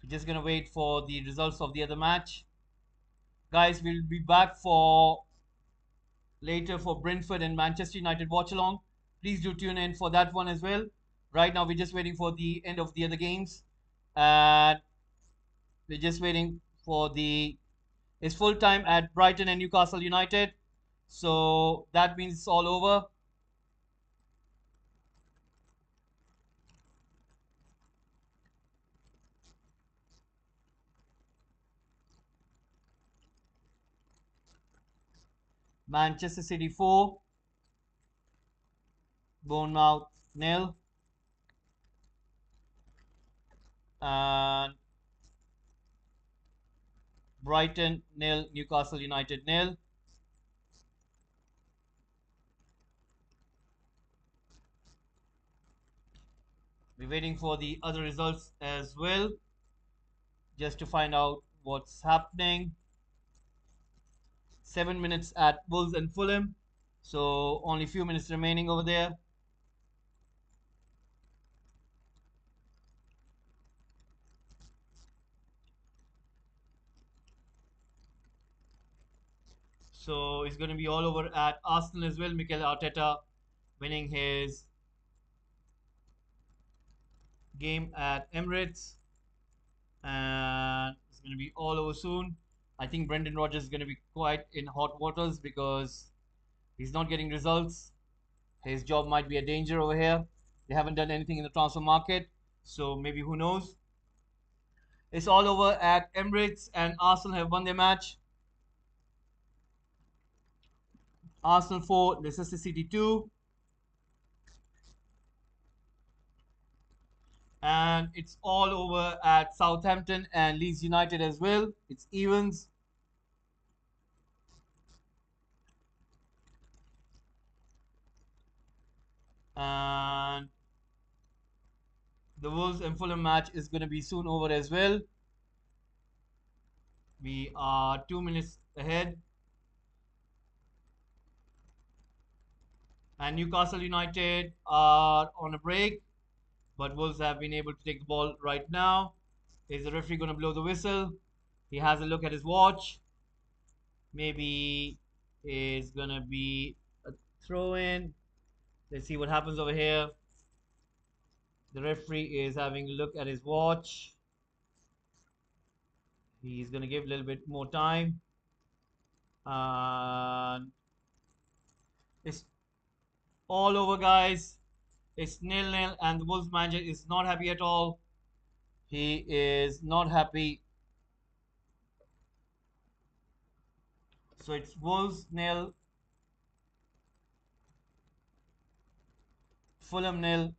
A: We're just gonna wait for the results of the other match. Guys, we'll be back for later for Brentford and Manchester United Watchalong. Please do tune in for that one as well. Right now, we're just waiting for the end of the other games. And we're just waiting for the It's full time at Brighton and Newcastle United. So that means it's all over. Manchester City 4, Bournemouth nil, and Brighton nil, Newcastle United nil. We're waiting for the other results as well, just to find out what's happening. 7 minutes at Wolves and Fulham, so only few minutes remaining over there. So it's going to be all over at Arsenal as well. Mikel Arteta winning his game at Emirates, and it's going to be all over soon. I think Brendan Rodgers is going to be quite in hot waters because he's not getting results. His job might be a danger over here. They haven't done anything in the transfer market, so maybe who knows. It's all over at Emirates, and Arsenal have won their match. Arsenal 4, Leicester City 2. And it's all over at Southampton and Leeds United as well. It's evens. And the Wolves and Fulham match is going to be soon over as well. We are 2 minutes ahead. And Newcastle United are on a break, but Wolves have been able to take the ball right now. Is the referee going to blow the whistle? He has a look at his watch. Maybe it's going to be a throw in. Let's see what happens over here. The referee is having a look at his watch. He's going to give a little bit more time. And it's all over, guys. It's 0-0, and the Wolves manager is not happy at all. He is not happy. So it's Wolves 0, Fulham 0.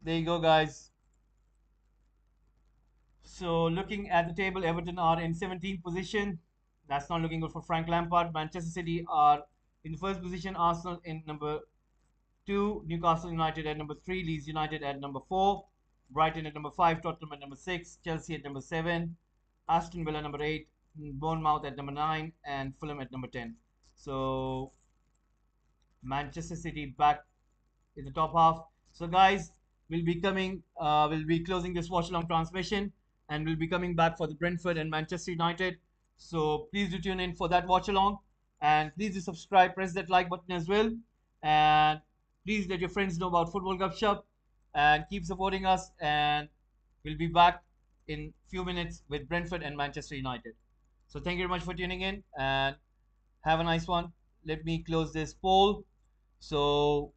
A: There you go, guys. So looking at the table, Everton are in 17th position. That's not looking good for Frank Lampard. Manchester City are in the first position. Arsenal in number 2, Newcastle United at number 3, Leeds United at number 4, Brighton at number 5, Tottenham at number 6, Chelsea at number 7, Aston Villa number 8, Bournemouth at number 9, and Fulham at number 10. So Manchester City back in the top half. So guys, we'll be closing this watch along transmission, and we'll be coming back for the Brentford and Manchester United. So please do tune in for that watch along, and please do subscribe, press that like button as well, and please let your friends know about Football Gupshup, and keep supporting us. And we'll be back in few minutes with Brentford and Manchester United. So thank you very much for tuning in, and have a nice one. Let me close this poll. So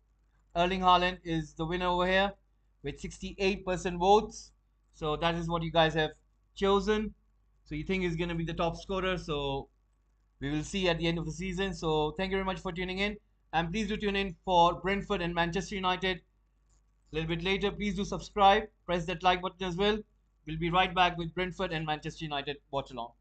A: Erling Haaland is the winner over here with 68% votes. So that is what you guys have chosen. So you think he's going to be the top scorer. So we will see at the end of the season. So thank you very much for tuning in. And please do tune in for Brentford and Manchester United a little bit later. Please do subscribe. Press that like button as well. We'll be right back with Brentford and Manchester United watch along.